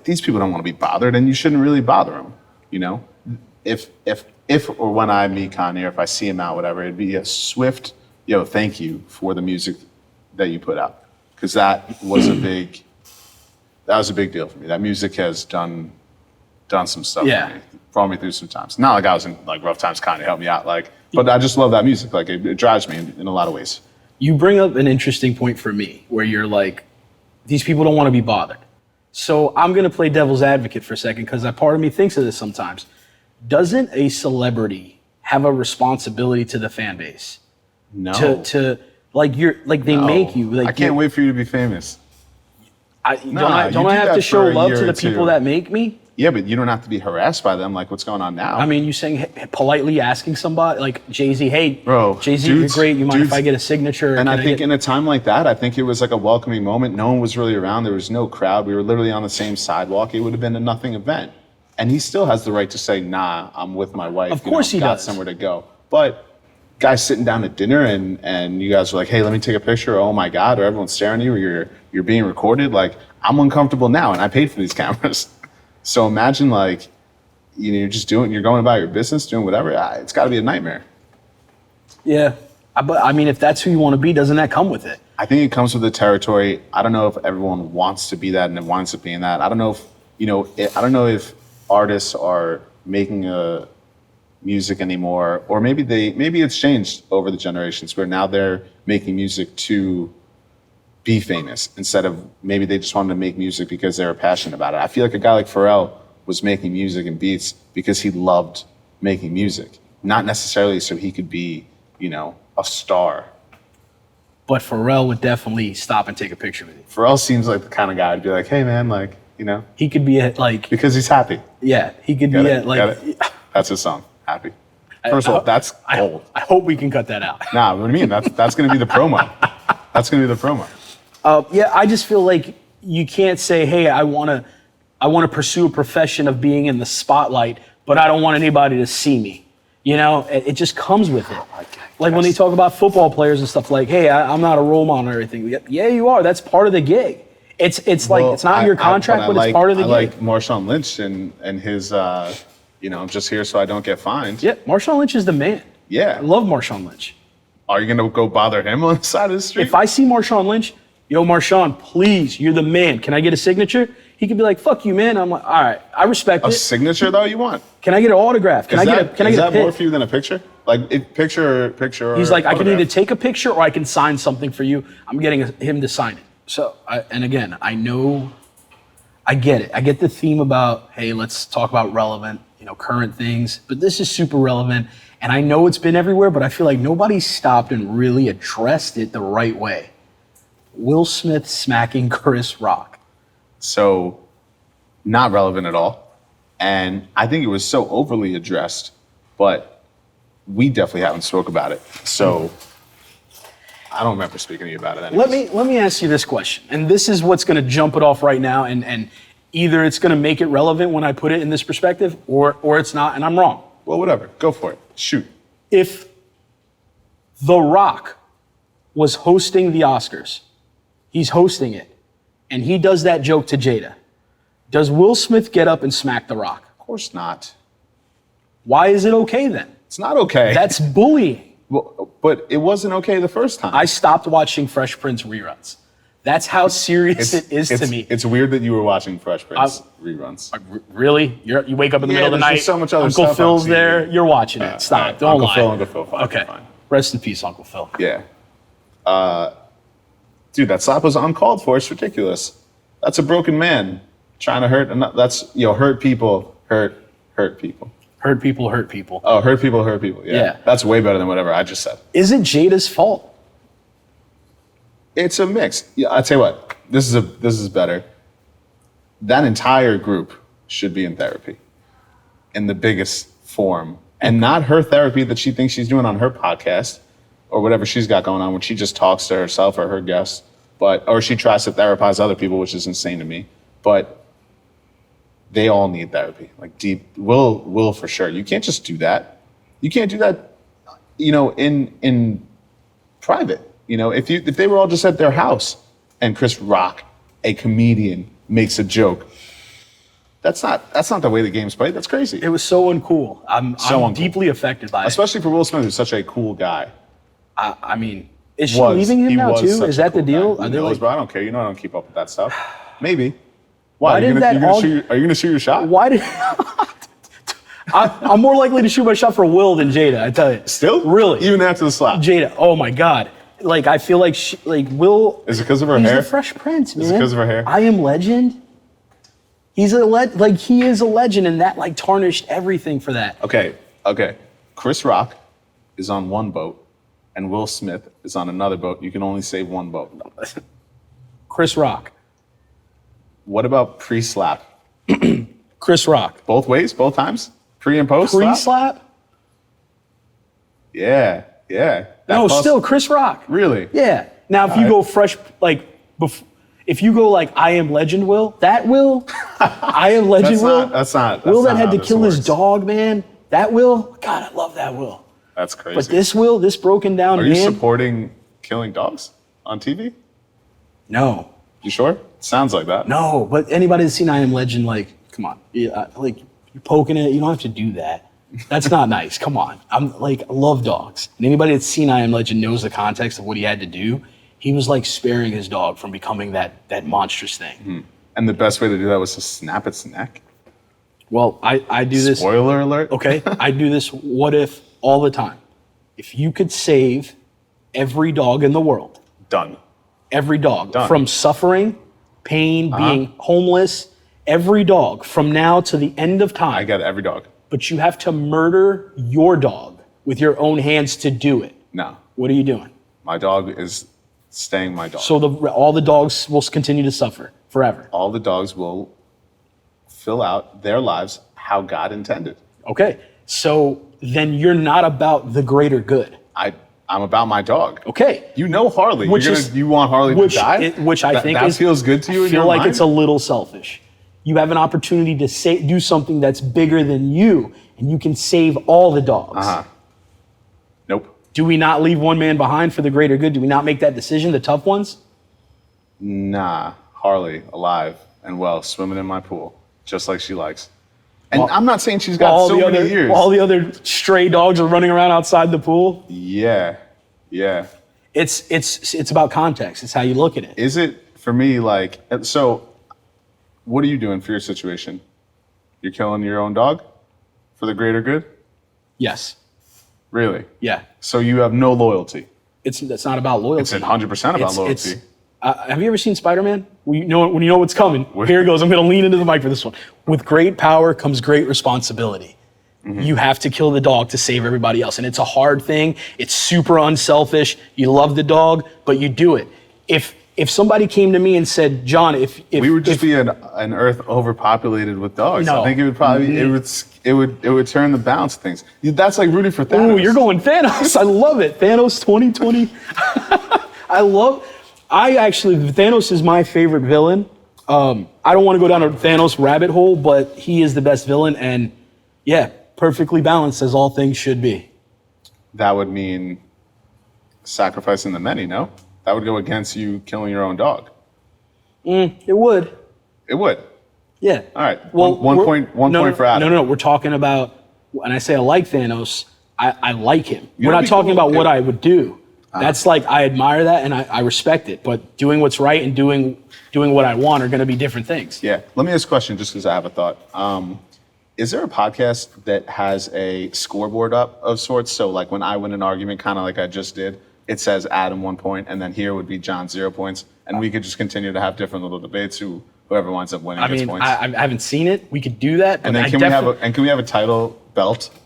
these people don't want to be bothered, and you shouldn't really bother them. If or when I meet Kanye, or if I see him out, whatever, it'd be a swift, thank you for the music that you put out. Because that was a big deal for me. That music has done some stuff for me, brought me through some times. Not like I was in like rough times, Kanye helped me out, but I just love that music. Like it drives me in a lot of ways. You bring up an interesting point for me where you're like, these people don't want to be bothered. So I'm going to play devil's advocate for a second because that part of me thinks of this sometimes. Doesn't a celebrity have a responsibility to the fan base? No. To like they make you. Like I can't wait for you to be famous. Don't I have to show love to the people that make me? Yeah, but you don't have to be harassed by them like what's going on now. I mean, you saying politely asking somebody like Jay-Z, hey, bro, Jay-Z, you're great. You mind if I get a signature? And I think in a time like that, I think it was like a welcoming moment. No one was really around. There was no crowd. We were literally on the same sidewalk. It would have been a nothing event. And he still has the right to say, nah, I'm with my wife. Of course he got does. Somewhere to go. But guys sitting down at dinner and you guys are like, hey, let me take a picture. Oh my God, or everyone's staring at you, or you're being recorded. Like, I'm uncomfortable now, and I paid for these cameras. So imagine like, you're just you're going about your business, doing whatever. It's got to be a nightmare. Yeah, but I mean, if that's who you want to be, doesn't that come with it? I think it comes with the territory. I don't know if everyone wants to be that and winds up being that. I don't know if, I don't know if artists are making music anymore, or maybe it's changed over the generations where now they're making music to be famous instead of maybe they just wanted to make music because they were passionate about it. I feel like a guy like Pharrell was making music and beats because he loved making music, not necessarily so he could be, a star. But Pharrell would definitely stop and take a picture with you. Pharrell seems like the kind of guy who'd be like, hey man, like, he could be at like, because he's happy. Yeah, he could be at like, that's his song, Happy. First of all, that's gold. I hope we can cut that out. Nah, what do you mean? That's going to be the promo. That's going to be the promo. Yeah, I just feel like you can't say, hey, I want to pursue a profession of being in the spotlight, but I don't want anybody to see me. It just comes with it. Like when they talk about football players and stuff like, hey, I'm not a role model or anything. Yeah, you are. That's part of the gig. It's like, it's not in your contract, but it's part of the gig. I like Marshawn Lynch and his, I'm just here so I don't get fined. Yeah, Marshawn Lynch is the man. Yeah. I love Marshawn Lynch. Are you going to go bother him on the side of the street? If I see Marshawn Lynch, yo, Marshawn, please, you're the man. Can I get a signature? He could be like, fuck you, man. I'm like, all right, I respect it. A signature, though, you want? Can I get an autograph? Can I get a pin? Is that more for you than a picture? Like, picture He's like, I can autograph. either take a picture or I can sign something for you. I'm getting him to sign it. So, and again, I get it. I get the theme about, hey, let's talk about relevant, current things. But this is super relevant. And I know it's been everywhere, but I feel like nobody stopped and really addressed it the right way. Will Smith smacking Chris Rock. So, not relevant at all. And I think it was so overly addressed, but we definitely haven't spoke about it. So, I don't remember speaking to you about it anyways. Let me ask you this question. And this is what's going to jump it off right now. And either it's going to make it relevant when I put it in this perspective, or it's not, and I'm wrong. Well, whatever. Go for it. Shoot. If The Rock was hosting the Oscars, he's hosting it, and he does that joke to Jada, does Will Smith get up and smack The Rock? Of course not. Why is it okay then? It's not okay. That's bullying. Well, but it wasn't okay the first time. I stopped watching Fresh Prince reruns. That's how serious it is to me. It's weird that you were watching Fresh Prince reruns. Really? You wake up in the middle of the there's night, just so much other Uncle stuff Phil's on TV. there, you're watching it. Stop, right. don't lie. Uncle Phil, fine. Okay, Fine. rest in peace, Uncle Phil. Yeah. Dude, that slap was uncalled for. It's ridiculous. That's a broken man trying to hurt. Hurt people, hurt people. Hurt people hurt people. Oh, hurt people. Yeah. That's way better than whatever I just said. Is it Jada's fault? It's a mix. Yeah, I tell you what, this is better. That entire group should be in therapy in the biggest form, and not her therapy that she thinks she's doing on her podcast or whatever she's got going on when she just talks to herself or her guests, or she tries to therapize other people, which is insane to me. But they all need therapy, like deep. Will for sure. You can't just do that. You can't do that, in private. If they were all just at their house and Chris Rock, a comedian, makes a joke, that's not the way the game's played. That's crazy. It was so uncool. I'm uncool. deeply affected by it. Especially for Will Smith, who's such a cool guy. I mean, is she leaving him now too? Is that the deal? Are they bro, I don't care. I don't keep up with that stuff. Maybe. Why are you gonna shoot your shot? Why did? I'm more likely to shoot my shot for Will than Jada. I tell you. Still? Really? Even after the slap? Jada. Oh my God. Like I feel like Will. Is it because of her he's hair? He's the Fresh Prince, man. Is it because of her hair? I Am Legend. He is a legend, and that tarnished everything for that. Okay. Chris Rock is on one boat, and Will Smith is on another boat. You can only save one boat. Chris Rock. What about pre-slap? Chris Rock. Both ways, both times? Pre and post? Pre-slap? Yeah. No, still Chris Rock. Really? Yeah. Now, if you go fresh, if you go I Am Legend Will, that Will, I Am Legend Will. That's not. Will that not had to how kill this his dog, man. That Will. God, I love that Will. That's crazy. But this Will, this broken down Are man. you supporting killing dogs on TV? No. You sure? Sounds like that. No, but anybody that's seen I Am Legend, come on. You're poking it. You don't have to do that. That's not nice. Come on. I love dogs. And anybody that's seen I Am Legend knows the context of what he had to do. He was sparing his dog from becoming that monstrous thing. Mm-hmm. And the best way to do that was to snap its neck. Well, I do this. Spoiler alert. Okay. I do this what if all the time. If you could save every dog in the world. Done. Every dog. Done. From suffering, pain, being homeless. Every dog from now to the end of time. I got every dog. But you have to murder your dog with your own hands to do it. No. What are you doing? My dog is staying my dog. So all the dogs will continue to suffer forever. All the dogs will fill out their lives how God intended. Okay. So then you're not about the greater good. I'm about my dog. Okay. You know Harley. You want Harley to die? Which I think that feels good to you. I feel like it's a little selfish. You have an opportunity to do something that's bigger than you, and you can save all the dogs. Nope. Do we not leave one man behind for the greater good? Do we not make that decision, the tough ones? Nah. Harley, alive and well, swimming in my pool, just like she likes. And I'm not saying she's got so many years. All the other stray dogs are running around outside the pool. Yeah. It's about context. It's how you look at it. Is it for me so? What are you doing for your situation? You're killing your own dog for the greater good? Yes. Really? Yeah. So you have no loyalty. It's not about loyalty. It's 100% about loyalty. Have you ever seen Spider-Man? When you know what's coming. Here it goes. I'm going to lean into the mic for this one. With great power comes great responsibility. Mm-hmm. You have to kill the dog to save everybody else. And it's a hard thing. It's super unselfish. You love the dog, but you do it. If somebody came to me and said, John, if we would just be an earth overpopulated with dogs. No. I think it would probably it would turn the balance of things. That's like rooting for Thanos. Ooh, you're going Thanos. I love it. Thanos 2020. Thanos is my favorite villain. I don't want to go down a Thanos rabbit hole, but he is the best villain, and yeah, perfectly balanced as all things should be. That would mean sacrificing the many, no? That would go against you killing your own dog. It would. It would. Yeah. All right. Well, one point for Adam. No. We're talking about, when I say I like Thanos, I like him. We're not talking about what I would do. That's I admire that and I respect it. But doing what's right and doing what I want are going to be different things. Yeah. Let me ask a question just because I have a thought. Is there a podcast that has a scoreboard up of sorts? So when I win an argument, kind of like I just did, it says Adam 1 point, and then here would be John 0 points, and we could just continue to have different little debates. Whoever winds up winning gets points. I haven't seen it. We could do that. And then can we have a title belt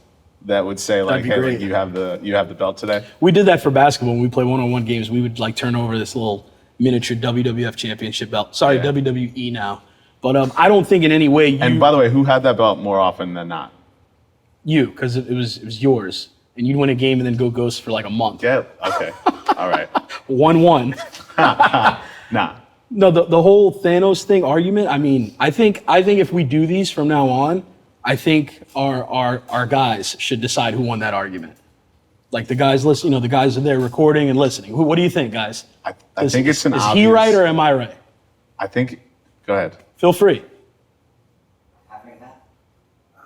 that would say hey, you have the belt today? We did that for basketball when we play one-on-one games. We would turn over this little miniature WWF championship belt. Sorry, WWE now. But I don't think in any way you, And by the way, who had that belt more often than not? because it was yours, and you'd win a game and then go ghost for like a month. Yeah. Okay. All right. 1-1. Nah. No, the whole Thanos thing argument. I mean, I think if we do these from now on, I think our guys should decide who won that argument. Like the guys listen, the guys are there recording and listening. What do you think, guys? I think it's an Is obvious. he right or am I right? I think. Go ahead. Feel free.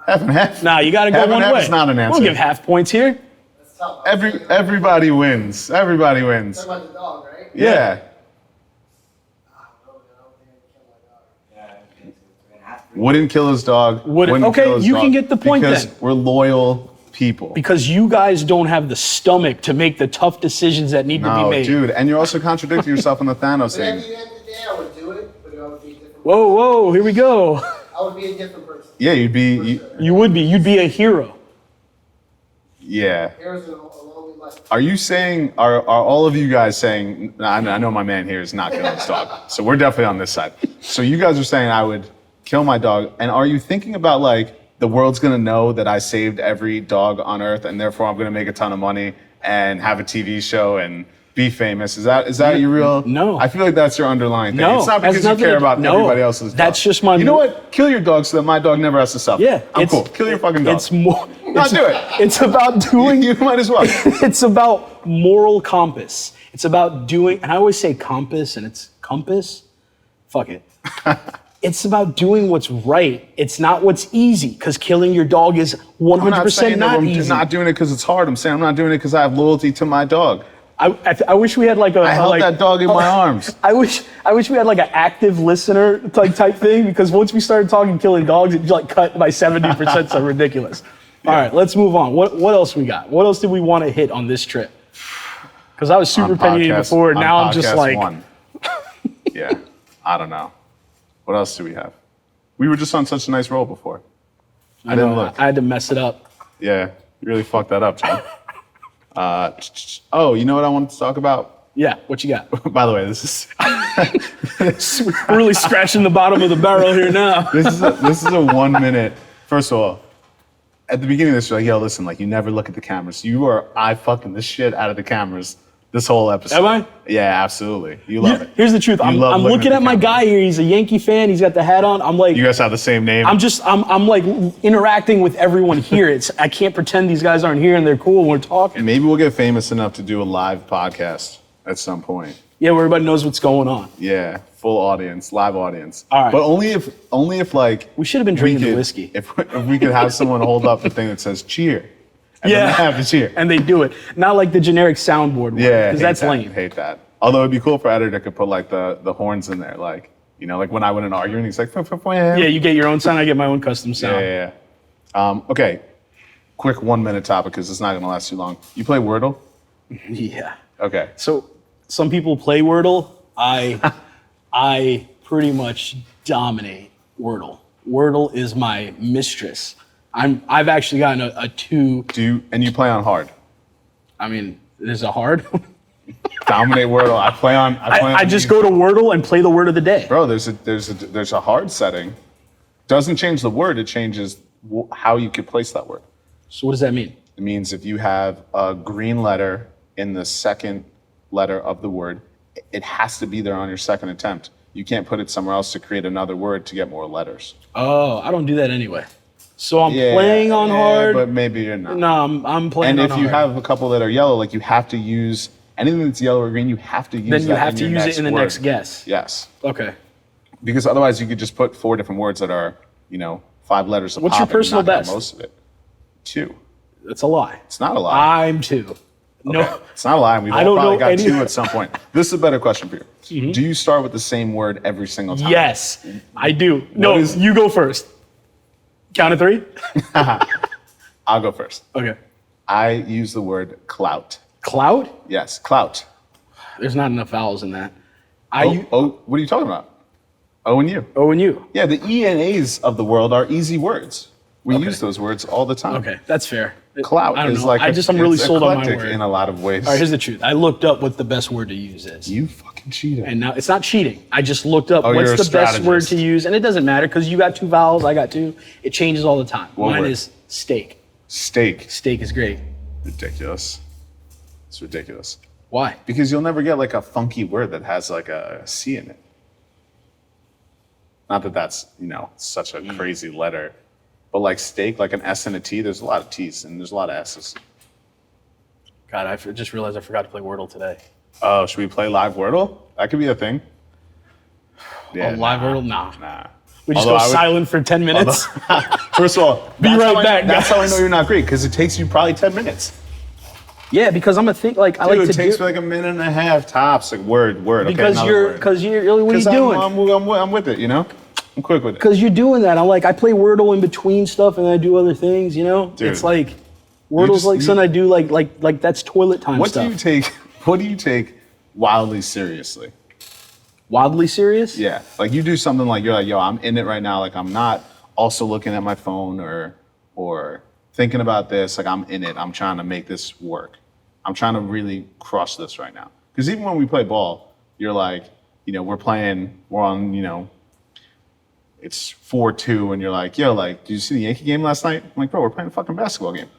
Half and half. Nah, you got to go Half and one half way. is not an We'll answer. give half points here. Everybody wins. Everybody wins. Talking about the dog, right? Yeah. Wouldn't kill his dog. Wouldn't- kill okay, his you dog can get the point because then. we're loyal people. Because you guys don't have the stomach to make the tough decisions that need to be No, made. dude, and you're also contradicting yourself on the Thanos But at thing. the end of the day, I would do it, but I would be a different. Whoa, here we go. I would be a different person. Yeah, you'd be. You'd be a hero. Yeah. Here's a lonely life. Are you saying? Are all of you guys saying? I know my man here is not killing his dog, so we're definitely on this side. So you guys are saying I would kill my dog, and are you thinking about like the world's gonna know that I saved every dog on Earth, and therefore I'm gonna make a ton of money and have a TV show and be famous? Is that your real? No. I feel like that's your underlying thing. No, It's not has because you nothing care to- about no, everybody else's dog. that's just my You know mo- what? Kill your dog so that my dog never has to suffer. Yeah, I'm cool. Kill your fucking dog. It's more. No, do it. It's about doing. You might as well. It's about moral compass. It's about doing, and I always say compass, and it's compass. Fuck it. It's about doing what's right. It's not what's easy, because killing your dog is 100% I'm not saying that not I'm easy. not doing it because it's hard. I'm saying I'm not doing it because I have loyalty to my dog. I wish we had like a. I held that dog in my arms. I wish we had like an active listener type thing, because once we started talking killing dogs, it like cut by 70%. So ridiculous. All right, let's move on. What else we got? What else did we want to hit on this trip? Because I was super opinionated before. on Now I'm just podcast like, one. Yeah, I don't know. What else do we have? We were just on such a nice roll before. I didn't look. I had to mess it up. Yeah, you really fucked that up, John. Oh, you know what I wanted to talk about? Yeah, what you got? By the way, this is We're really scratching the bottom of the barrel here now. this is a 1 minute. First of all, at the beginning of this, you're like, yo, listen, like you never look at the cameras. You are eye fucking the shit out of the cameras this whole episode. Am I? Yeah, absolutely. You love it. Here's the truth. I'm love looking looking at at the my camera. guy here. He's a Yankee fan. He's got the hat on. I'm like, You guys have the same name. I'm like interacting with everyone here. I can't pretend these guys aren't here and they're cool and we're talking. Maybe we'll get famous enough to do a live podcast at some point. Yeah, where everybody knows what's going on. Yeah, full audience, live audience. All right. But only if like We should have been drinking the whiskey. If we could have someone hold up the thing that says cheer, and then Yeah. they have to cheer. And they do it. Not like the generic soundboard one. Yeah, Because that's lame. Hate that. Although it'd be cool for editor to put like the horns in there, like like when I win an argument, he's like, Yeah, you get your own sound. I get my own custom sound. yeah. Okay, quick 1 minute topic because it's not gonna last too long. You play Wordle? Yeah. Okay. So some people play Wordle. I pretty much dominate Wordle. Wordle is my mistress. I've actually gotten a 2. And you play on hard? I mean, there's a hard. Dominate Wordle. I play on. I just go to Wordle and play the word of the day. Bro, there's a hard setting. Doesn't change the word. It changes how you could place that word. So what does that mean? It means if you have a green letter in the second letter of the word, it has to be there on your second attempt. You can't put it somewhere else to create another word to get more letters. Oh, I don't do that anyway. So I'm playing on hard. But maybe you're not. No, I'm playing And on if hard. you have a couple that are yellow, like you have to use anything that's yellow or green, you have to use then you that have in to your use next it in the word. next guess. Yes. Okay. Because otherwise you could just put 4 different words that are, 5 letters a What's pop your and personal knock out best? most of it. 2. That's a lie. It's not a lie. I'm 2. No. Okay. It's not a lie. We've I all don't probably know got any- 2 at some point. This is a better question for you. Do you start with the same word every single time? Yes, I do. No, is- you go first. Count of 3. I'll go first. Okay. I use the word clout. Clout? Yes, clout. There's not enough vowels in that. What are you talking about? O and U. O and U. Yeah, the E and A's of the world are easy words. We use those words all the time. Okay, that's fair. clout I don't is know. like I'm really it's sold on my eclectic word. in a lot of ways. All right, here's the truth. I looked up what the best word to use is. You fucking cheated. And now it's not cheating. I just looked up Oh, what's you're the a best word strategist. to use. And it doesn't matter because you got 2 vowels, I got 2. It changes all the time. What Mine word? is steak. Steak. Steak is great. Ridiculous. It's ridiculous. Why? Because you'll never get like a funky word that has like a C in it. Not that that's, such a crazy letter, but like steak, like an S and a T, there's a lot of T's and there's a lot of S's. God, just realized I forgot to play Wordle today. Oh, should we play live Wordle? That could be a thing. Oh, live Wordle? Nah. Nah. We just Although go I would- silent for 10 minutes. First of all, Be that's right how I- back, That's how I guys. know you're not great, because it takes you probably 10 minutes. Yeah, because I'm a think like I Dude, like to it takes do me like a minute and a half tops. Like word. Okay, because another you're word. because you're what are you 'Cause doing? I'm with it, I'm quick with it. Because you're doing that. I'm like I play Wordle in between stuff and I do other things. Dude, it's like Wordle's just- like something I do like that's toilet time What stuff. do you take wildly seriously? Wildly serious? Yeah. Like you do something like you're like, yo, I'm in it right now. Like I'm not also looking at my phone or thinking about this. Like I'm in it. I'm trying to make this work. I'm trying to really crush this right now. Because even when we play ball, you're like, we're on, it's 4-2 and you're like, yo, like, did you see the Yankee game last night? I'm like, bro, we're playing a fucking basketball game.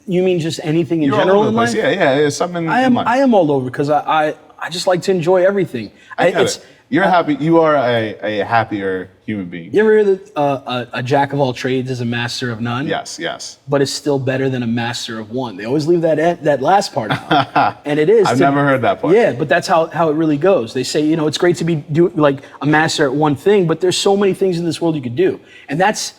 You mean just anything in You're all general over in the place. life? Yeah, it's something. I am all over because I just like to enjoy everything. I get it. You're happy. You are a happier human being. You ever hear that a jack of all trades is a master of none? Yes. But it's still better than a master of one. They always leave that last part out. And it is. I've never heard that part. Yeah, but that's how it really goes. They say, it's great to be like a master at one thing, but there's so many things in this world you could do. And that's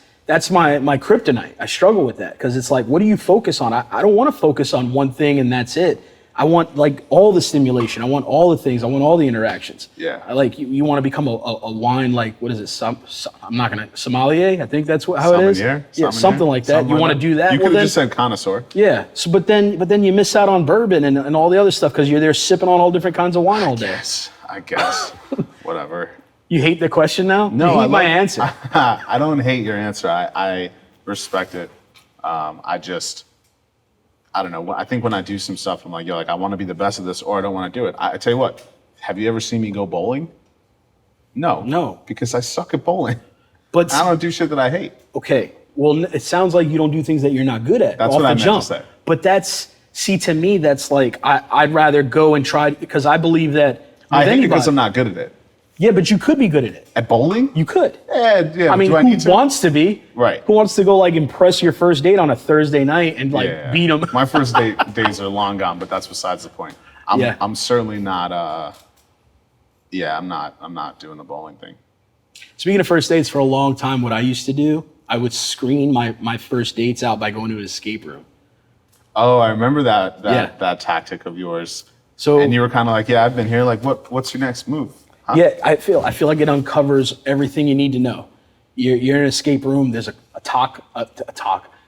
my kryptonite. I struggle with that because it's like, what do you focus on? I don't want to focus on one thing and that's it. I want like all the stimulation. I want all the things. I want all the interactions. Yeah. I like you want to become a wine, like, what is it? I'm not going to, sommelier. I think that's how it is. Sommelier? Yeah, something like that. Something You like want to do that? You Well, could have then- just said connoisseur. yeah. So, but then you miss out on bourbon and all the other stuff because you're there sipping on all different kinds of wine all day. I guess. Whatever. You hate the question now? No, you hate I my love- answer. I don't hate your answer. I respect it. I don't know. I think when I do some stuff, I'm like, yo, like I want to be the best at this, or I don't want to do it. I tell you what. Have you ever seen me go bowling? No. Because I suck at bowling. But I don't do shit that I hate. okay, well, it sounds like you don't do things that you're not good at. That's off what the I meant to jump. say. But to me, that's like I'd rather go and try because I believe that. I with hate it because anybody- I'm not good at it. Yeah, but you could be good at it. At bowling? You could. Yeah. I mean, do I who need to? wants to be? Right. Who wants to go like impress your first date on a Thursday night and like Yeah. beat them? My first days are long gone, but that's besides the point. Yeah. I'm certainly not. I'm not doing the bowling thing. Speaking of first dates, for a long time, what I used to do, I would screen my first dates out by going to an escape room. Oh, I remember that Yeah. that tactic of yours. So And you were kind of like, yeah, I've been here. Like, what's your next move? Huh? yeah, I feel like it uncovers everything you need to know. You're in an escape room. There's a talk.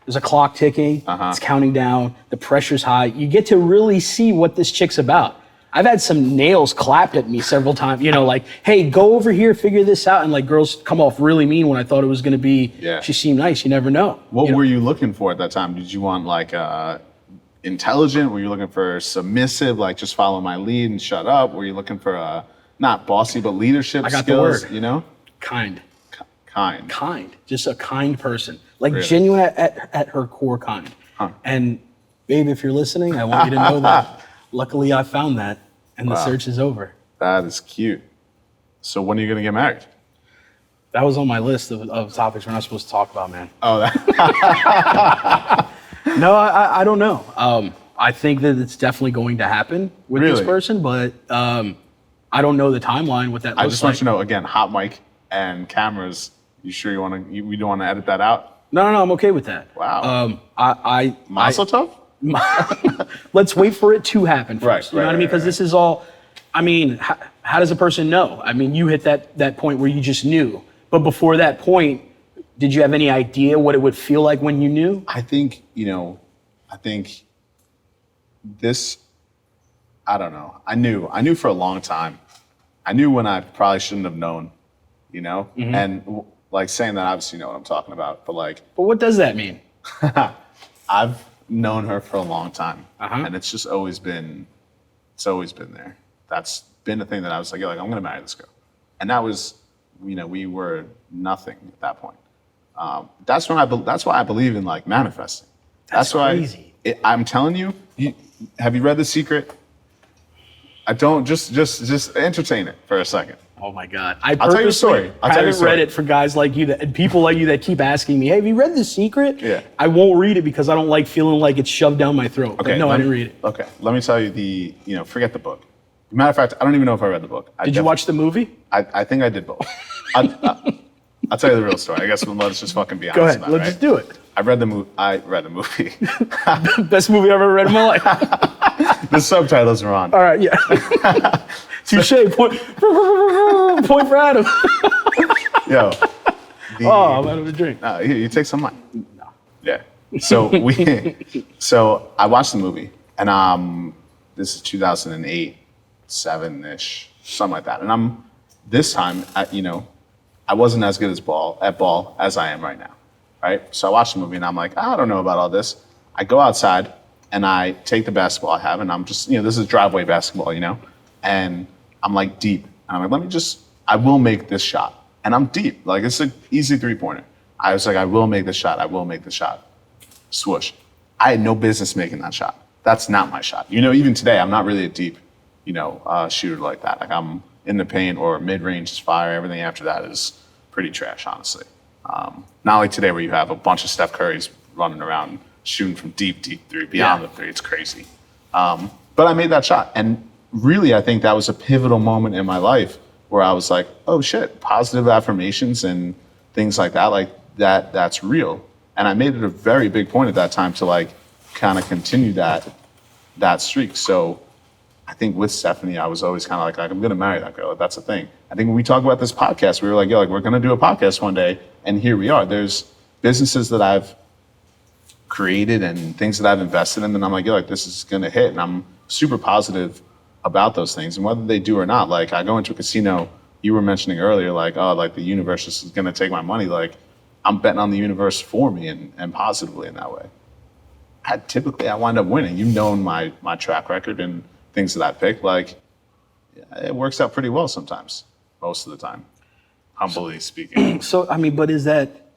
There's a clock ticking. It's counting down. The pressure's high. You get to really see what this chick's about. I've had some nails clapped at me several times. Like, hey, go over here, figure this out. And like girls come off really mean when I thought it was going to be. Yeah. She seemed nice. You never know. What were you looking for at that time? Did you want like intelligent? Were you looking for submissive, like just follow my lead and shut up? Were you looking for not bossy but leadership I got the skills? word. Kind. Kind. Just a kind person, like Really? genuine at her core kind. Huh. And babe, if you're listening, I want you to know that luckily I found that and the Wow. search is over. That is cute. So when are you gonna get married? That was on my list of topics we're not supposed to talk about, man. Oh, that, No, I don't know. I think that it's definitely going to hapen with this Really? person, but I don't know the timeline, what that looks I just like. want you to know again, hot mic and cameras. You sure you want to? We don't want to edit that out. No, I'm okay with that. Wow. I Mazel tov. let's wait for it to happen first. Right, You know what I right, mean? right, Because this is all, I mean, how does a person know? I mean, you hit that point where you just knew. But before that point, did you have any idea what it would feel like when you knew? I think this. I don't know. I knew for a long time. I knew when I probably shouldn't have known. And like saying that, obviously, you know what I'm talking about. But like, But what does that mean? I've known her for a long time, Uh-huh. and it's always been there. That's been the thing that I was like, yeah, like I'm gonna marry this girl, and that was, we were nothing at that point. That's why I believe in like manifesting. That's why crazy. I'm telling you. Have you read The Secret? I don't just entertain it for a second. Oh my God. I'll tell you a story. I haven't read it for guys like you and people like you that keep asking me, hey, have you read The Secret? Yeah. I won't read it because I don't like feeling like it's shoved down my throat. Okay, But no, I didn't read it. Okay, let me tell you forget the book. Matter of fact, I don't even know if I read the book. Did you watch the movie? I think I did both. I'll tell you the real story. I guess let's just fucking be honest. Go ahead. about it, Let's right? just do it. I read the movie. Best movie I've ever read in my life. The subtitles are on. All right, yeah. Touche. Point for Adam. Yo. Oh, I'm out of a drink. Here, you take some mine. No. Yeah. So so I watched the movie, and this is 2008, 7-ish, something like that. And this time, I wasn't as good at ball as I am right now, right? So I watched the movie, and I'm like, I don't know about all this. I go outside, and I take the basketball I have, and I'm just, this is driveway basketball, and I'm like deep. And I'm like, I will make this shot. And I'm deep, like it's an easy 3-pointer. I was like, I will make the shot. I will make the shot. Swoosh. I had no business making that shot. That's not my shot. Even today, I'm not really a deep, shooter like that. Like I'm in the paint or mid-range is fire. Everything after that is pretty trash, honestly. Not like today where you have a bunch of Steph Currys running around shooting from deep three, beyond the three. It's crazy. But I made that shot. And really, I think that was a pivotal moment in my life where I was like, oh shit, positive affirmations and things like that, that's real. And I made it a very big point at that time to like kind of continue that streak. So I think with Stephanie, I was always kind of like I'm gonna marry that girl. That's the thing. I think when we talk about this podcast, we were like, we're gonna do a podcast one day, and here we are. There's businesses that I've created and things that I've invested in, and I'm like, this is gonna hit, and I'm super positive about those things, and whether they do or not. Like I go into a casino, you were mentioning earlier, like the universe is gonna take my money. Like I'm betting on the universe for me and positively in that way. Typically I wind up winning. You've known my track record and things that I pick. Like it works out pretty well sometimes, most of the time, humbly speaking. So, but is that,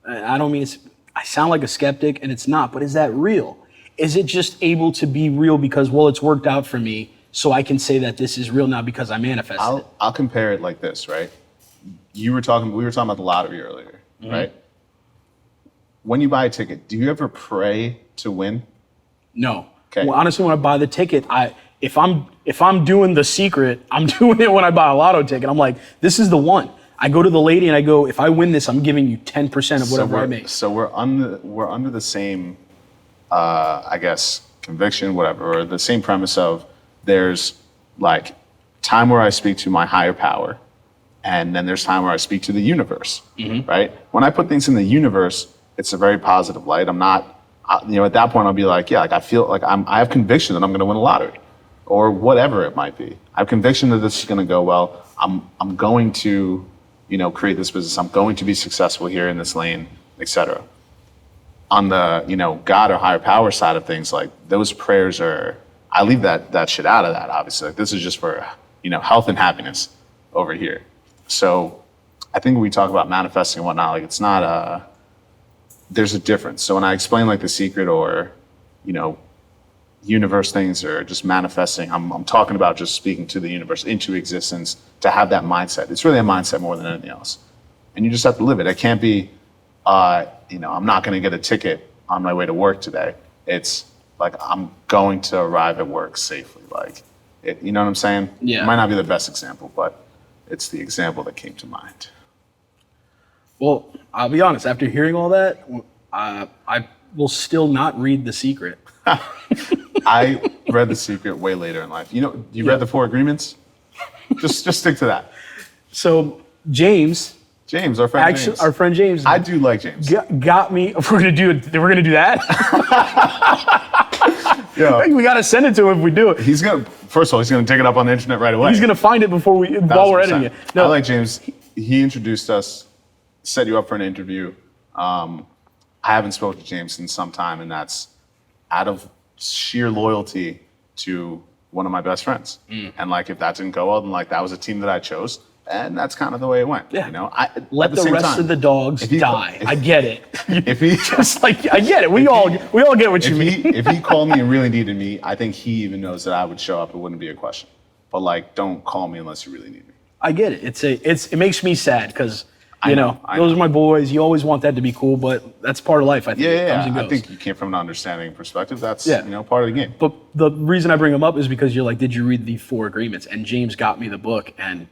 I don't mean I sound like a skeptic and it's not, but is that real? Is it just able to be real because, it's worked out for me, so I can say that this is real now because I manifested it? I'll compare it like this, right? We were talking about the lottery earlier, right? When you buy a ticket, do you ever pray to win? No. Okay. Well, honestly, when I buy the ticket, if I'm doing The Secret, I'm doing it when I buy a lotto ticket. I'm like, this is the one. I go to the lady and I go, if I win this, I'm giving you 10% of whatever I make. So we're under the same, I guess, conviction, whatever, or the same premise of there's like time where I speak to my higher power, and then there's time where I speak to the universe, right? When I put things in the universe, it's a very positive light. I'm not, at that point I'll be like, I feel like I have conviction that I'm going to win a lottery, or whatever it might be. I have conviction that this is going to go well. I'm going to, create this business. I'm going to be successful here in this lane, etc. On the, God or higher power side of things, like those prayers I leave that shit out of that, obviously. Like this is just for, health and happiness over here. So I think when we talk about manifesting and whatnot, like it's not there's a difference. So when I explain like The Secret or, universe things or just manifesting, I'm talking about just speaking to the universe into existence to have that mindset. It's really a mindset more than anything else. And you just have to live it. It can't be, I'm not going to get a ticket on my way to work today. It's like, I'm going to arrive at work safely. Like, you know what I'm saying? Yeah. It might not be the best example, but it's the example that came to mind. Well, I'll be honest, after hearing all that, I will still not read The Secret. I read The Secret way later in life. You read the 4 Agreements? Just stick to that. So James, our friend James. our friend James, I do like James. got me. We're gonna do that. Yeah. We gotta send it to him if we do it. First of all, he's gonna take it up on the internet right away. He's gonna find it while we're editing it. 1000%. I like James. He introduced us, set you up for an interview. I haven't spoken to James in some time, and that's out of sheer loyalty to one of my best friends. And like, if that didn't go well, then like that was a team that I chose, and that's kind of the way it went. Yeah. You know, Let the rest of the dogs die. I get it. If he Just like I get it. We all get what you mean. if he called me and really needed me, I think he even knows that I would show up. It wouldn't be a question. But like, don't call me unless you really need me. I get it. It makes me sad because I know know. those are my boys. You always want that to be cool, but that's part of life. I think it comes and I goes. think you came from an understanding perspective. That's Yeah. part of the game. But the reason I bring them up is because you're like, did you read the 4 agreements? And James got me the book and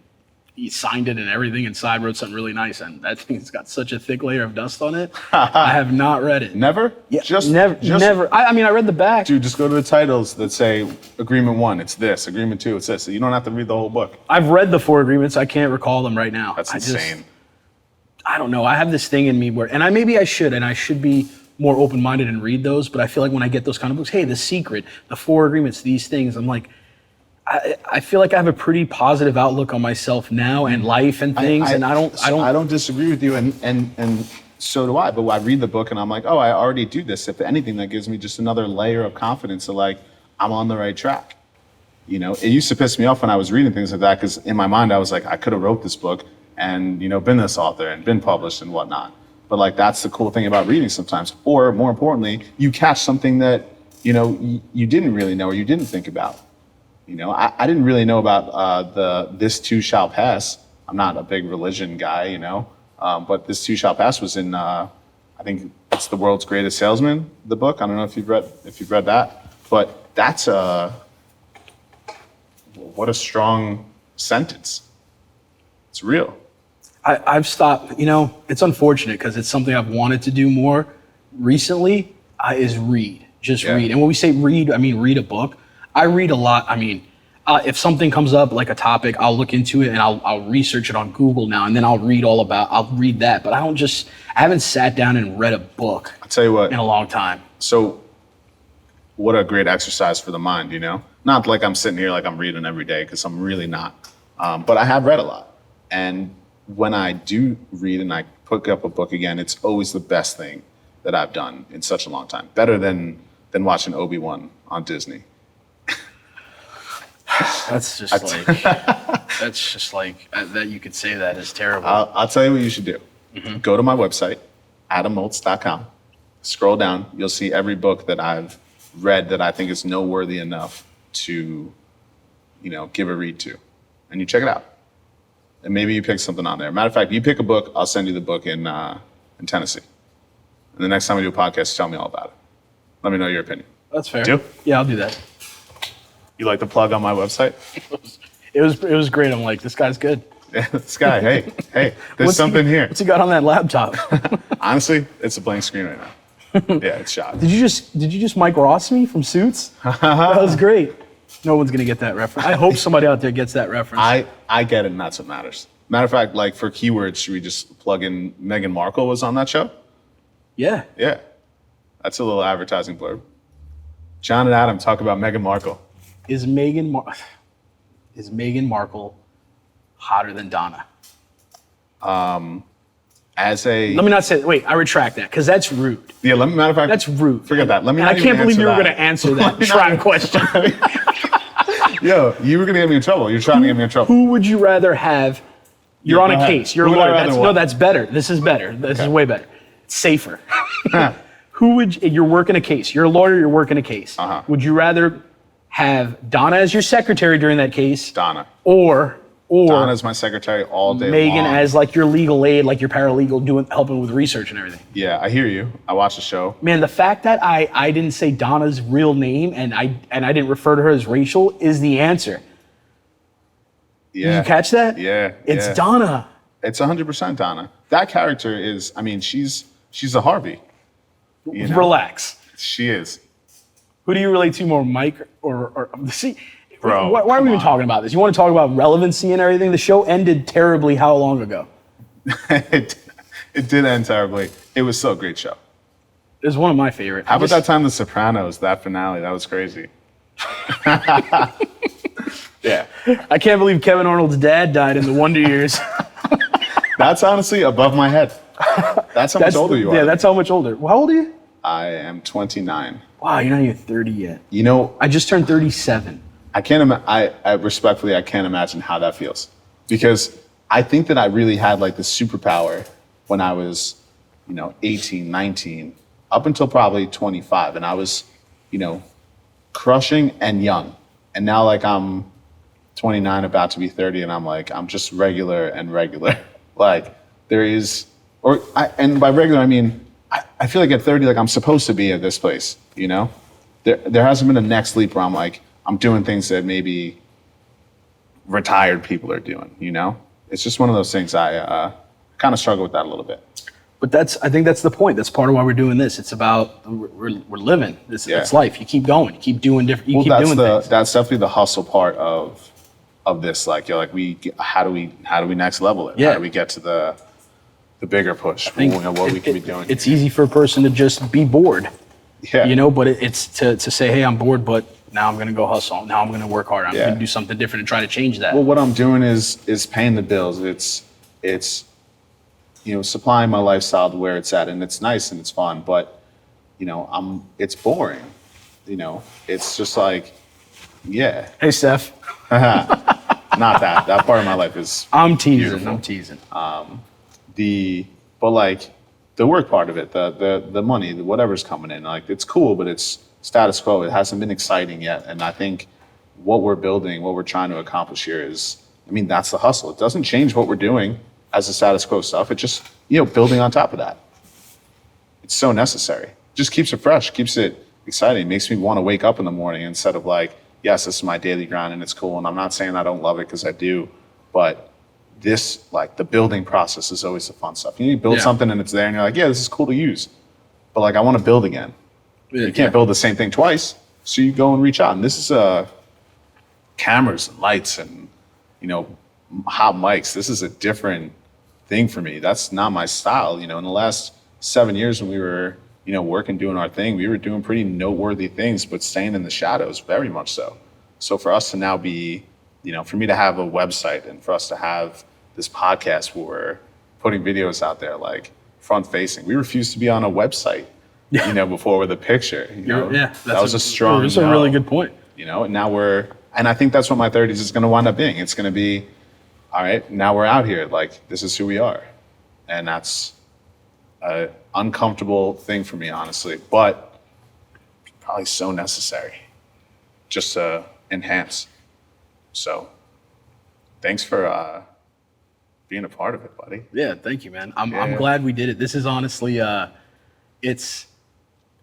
he signed it and everything inside, wrote something really nice. And that thing's got such a thick layer of dust on it. I have not read it. Never? Yeah, Just never. I mean, I read the back. Dude, just go to the titles that say Agreement 1, it's this. Agreement 2, it's this. So you don't have to read the whole book. I've read the 4 agreements. I can't recall them right now. That's insane. I don't know. I have this thing in me where, and maybe I should be more open-minded and read those. But I feel like when I get those kind of books, hey, The Secret, the 4 agreements, these things, I'm like, I feel like I have a pretty positive outlook on myself now and life and things, and I don't. disagree with you, and so do I. But I read the book and I'm like, oh, I already do this. If anything, that gives me just another layer of confidence that like I'm on the right track. You know, it used to piss me off when I was reading things like that because in my mind I was like, I could have wrote this book and been this author and been published and whatnot. But like that's the cool thing about reading sometimes. Or more importantly, you catch something that you didn't really know or you didn't think about. I didn't really know about This Too Shall Pass. I'm not a big religion guy, but This Too Shall Pass was in, I think it's The World's Greatest Salesman, the book. I don't know if you've read that, but that's what a strong sentence. It's real. I've stopped. It's unfortunate because it's something I've wanted to do more recently. Is read, read. And when we say read, I mean read a book. I read a lot. I mean, if something comes up like a topic, I'll look into it and I'll research it on Google now, and then I'll read that. But I haven't sat down and read a book. I'll tell you what. In a long time. So, what a great exercise for the mind, Not like I'm sitting here like I'm reading every day because I'm really not. But I have read a lot, and when I do read and I pick up a book again, it's always the best thing that I've done in such a long time. Better than watching Obi-Wan on Disney. That's just like that you could say that is terrible. I'll tell you what you should do. Mm-hmm. Go to my website, adammoltz.com. Scroll down. You'll see every book that I've read that I think is noteworthy enough to, give a read to. And you check it out. And maybe you pick something on there. Matter of fact, you pick a book, I'll send you the book in Tennessee. And the next time we do a podcast, tell me all about it. Let me know your opinion. That's fair. Do? Yeah, I'll do that. You like the plug on my website? It was great. I'm like, this guy's good. Yeah, this guy, hey, there's something here. What's he got on that laptop? Honestly, it's a blank screen right now. Yeah, it's shot. Did you just Mike Ross me from Suits? That was great. No one's gonna get that reference. I hope somebody out there gets that reference. I get it, and that's what matters. Matter of fact, like for keywords, should we just plug in Meghan Markle was on that show? Yeah. Yeah. That's a little advertising blurb. John and Adam talk about Meghan Markle. Is Meghan Markle hotter than Donna? Let me not say. Wait, I retract that because that's rude. Yeah, matter of fact, that's rude. Forget that. Let me. And I can't believe you were going to answer that trap question. Yo, you were going to get me in trouble. You're trying to get me in trouble. Who would you rather have? You're on a case. You're a lawyer. That's better. This is better. This is way better. It's safer. You're working a case. You're a lawyer. You're working a case. Uh-huh. Would you rather have Donna as your secretary during that case? Donna. Or Donna's my secretary all day Megan long. as like your legal aid, like your paralegal, helping with research and everything. Yeah, I hear you. I watched the show. Man, the fact that I didn't say Donna's real name and I didn't refer to her as Rachel is the answer. Yeah. Did you catch that? Yeah. It's Donna. It's 100% Donna. That character is, she's a Harvey. Relax. She is. Who do you relate to more, Mike or see? Bro, why are we even talking about this? You want to talk about relevancy and everything? The show ended terribly how long ago? It did end terribly. It was still a great show. It was one of my favorite. How about that time The Sopranos, that finale? That was crazy. Yeah. I can't believe Kevin Arnold's dad died in the Wonder Years. That's honestly above my head. That's how much older you are. Yeah, that's how much older. Well, how old are you? I am 29. Wow, you're not even 30 yet. You know, I just turned 37. I can't. I respectfully, I can't imagine how that feels, because I think that I really had like the superpower when I was, 18, 19, up until probably 25, and I was, crushing and young, and now like I'm 29, about to be 30, and I'm like I'm just regular and regular. Like there is, and by regular I mean I feel like at 30, like I'm supposed to be at this place. There hasn't been a next leap where I'm like, I'm doing things that maybe retired people are doing, It's just one of those things I kind of struggle with that a little bit. But I think that's the point. That's part of why we're doing this. It's about, we're living. It's life. You keep going. You keep doing different, you keep doing things. That's definitely the hustle part of this. Like, how do we next level it? Yeah. How do we get to the bigger push? What we can be doing. It's easy for a person to just be bored, Yeah. but it's to say, hey, I'm bored, but now I'm going to go hustle. Now I'm going to work hard. I'm going to do something different and try to change that. Well, what I'm doing is paying the bills. It's supplying my lifestyle to where it's at, and it's nice and it's fun, but it's boring. It's just like, yeah. Hey, Steph. Not that. That part of my life is I'm teasing. beautiful. I'm teasing. But like the work part of it, the money, whatever's coming in, like it's cool, but it's status quo. It hasn't been exciting yet. And I think what we're building, what we're trying to accomplish here is, that's the hustle. It doesn't change what we're doing as the status quo stuff. It just, building on top of that. It's so necessary. Just keeps it fresh, keeps it exciting. Makes me want to wake up in the morning instead of like, yes, this is my daily grind and it's cool. And I'm not saying I don't love it, because I do, but the building process is always the fun stuff. You build something and it's there and you're like, yeah, this is cool to use. But like, I want to build again. You can't build the same thing twice. So you go and reach out. And this is cameras and lights and, hot mics. This is a different thing for me. That's not my style. In the last 7 years when we were, working, doing our thing, we were doing pretty noteworthy things, but staying in the shadows, very much so. So for us to now be, for me to have a website and for us to have this podcast where we're putting videos out there, like front facing, we refused to be on a website, before with a picture, that was a strong, that's a really good point. And now and I think that's what my 30s is going to wind up being. It's going to be, all right, now we're out here. Like, this is who we are. And that's an uncomfortable thing for me, honestly, but probably so necessary just to enhance. So thanks for being a part of it, buddy. Yeah, thank you, man. I'm glad we did it. This is honestly, it's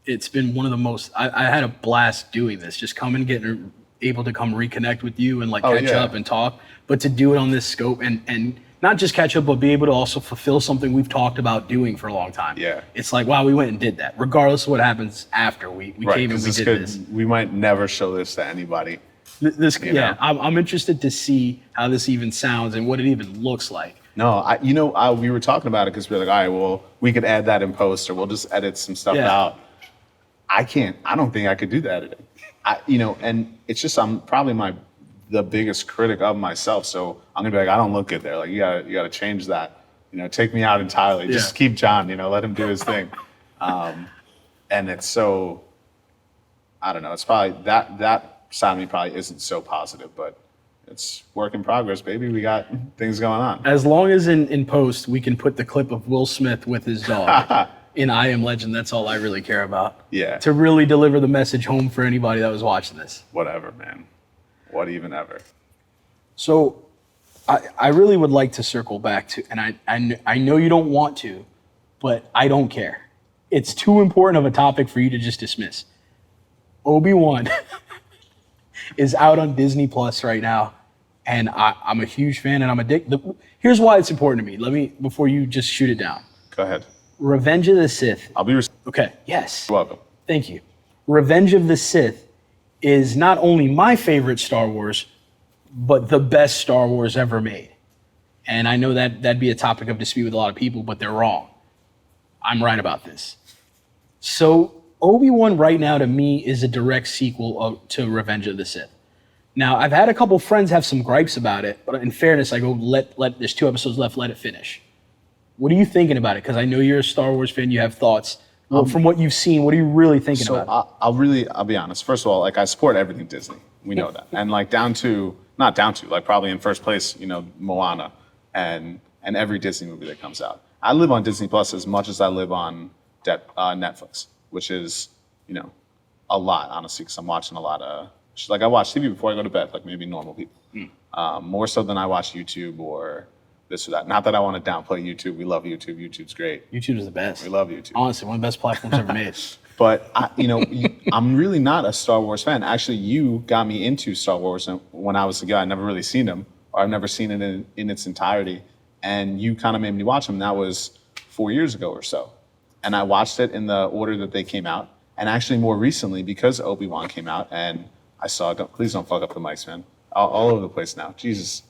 been one of the most, I had a blast doing this, just getting able to come reconnect with you and catch up and talk, but to do it on this scope and not just catch up, but be able to also fulfill something we've talked about doing for a long time. Yeah. It's like, wow, we went and did that, regardless of what happens after we came and we did this. We might never show this to anybody. I'm interested to see how this even sounds and what it even looks like. No, we were talking about it because we were like, all right, well, we could add that in post, or we'll just edit some stuff out. I don't think I could do that editing. And it's just, I'm probably the biggest critic of myself. So I'm gonna be like, I don't look good there. Like, you gotta change that. Take me out entirely. Just keep John. Let him do his thing. And it's so, I don't know. It's probably that side of me probably isn't so positive, but it's work in progress, baby. We got things going on. As long as in post we can put the clip of Will Smith with his dog in I Am Legend, that's all I really care about. Yeah. To really deliver the message home for anybody that was watching this. Whatever, man. What even ever. So I really would like to circle back to, and I know you don't want to, but I don't care. It's too important of a topic for you to just dismiss. Obi-Wan is out on Disney Plus right now, and I'm a huge fan, and I'm addicted. Here's why it's important to me. Before you just shoot it down. Go ahead. Revenge of the Sith. I'll be okay. Yes. You're welcome. Thank you. Revenge of the Sith is not only my favorite Star Wars, but the best Star Wars ever made. And I know that'd be a topic of dispute with a lot of people, but they're wrong. I'm right about this. So Obi-Wan right now to me is a direct sequel to Revenge of the Sith. Now, I've had a couple friends have some gripes about it, but in fairness, I go, there's 2 episodes left, let it finish. What are you thinking about it? Because I know you're a Star Wars fan. You have thoughts. Well, from what you've seen, what are you really thinking So about? I'll be honest. First of all, like I support everything Disney. We know that, and like not down to, like probably in first place, Moana, and every Disney movie that comes out. I live on Disney Plus as much as I live on Netflix, which is a lot honestly, because I'm watching a lot of like I watch TV before I go to bed, like maybe normal people, more so than I watch YouTube or this or that. Not that I want to downplay YouTube. We love YouTube. YouTube's great. YouTube is the best. We love YouTube. Honestly, one of the best platforms ever made. But I'm really not a Star Wars fan. Actually, you got me into Star Wars when I was a guy. I'd never really seen them, or I've never seen it in its entirety. And you kind of made me watch them. That was 4 years ago or so. And I watched it in the order that they came out. And actually, more recently, because Obi-Wan came out, and I saw. Please don't fuck up the mics, man. All over the place now. Jesus,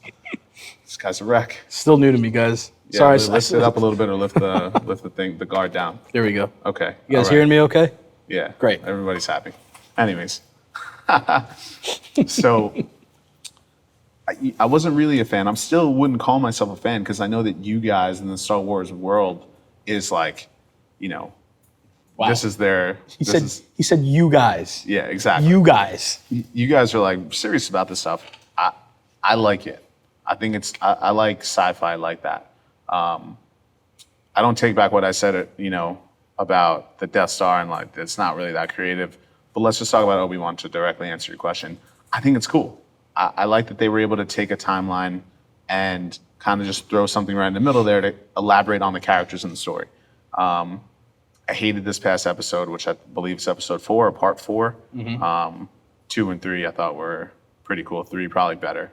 this guy's a wreck. Still new to me, guys. Yeah, Sorry. lift it up a little bit, or lift the guard down. There we go. Okay. You guys all right. hearing me okay? Yeah. Great. Everybody's happy. Anyways, so I wasn't really a fan. I still wouldn't call myself a fan because I know that you guys in the Star Wars world is like, Wow. this is their. He said you guys. Yeah, exactly. You guys. You guys are like serious about this stuff. I like it. I think I like sci-fi like that. I don't take back what I said, about the Death Star and like it's not really that creative. But let's just talk about Obi-Wan to directly answer your question. I think it's cool. I like that they were able to take a timeline and kind of just throw something right in the middle there to elaborate on the characters in the story. I hated this past episode, which I believe is episode 4 or part 4. 2 and 3 I thought were pretty cool. 3 probably better.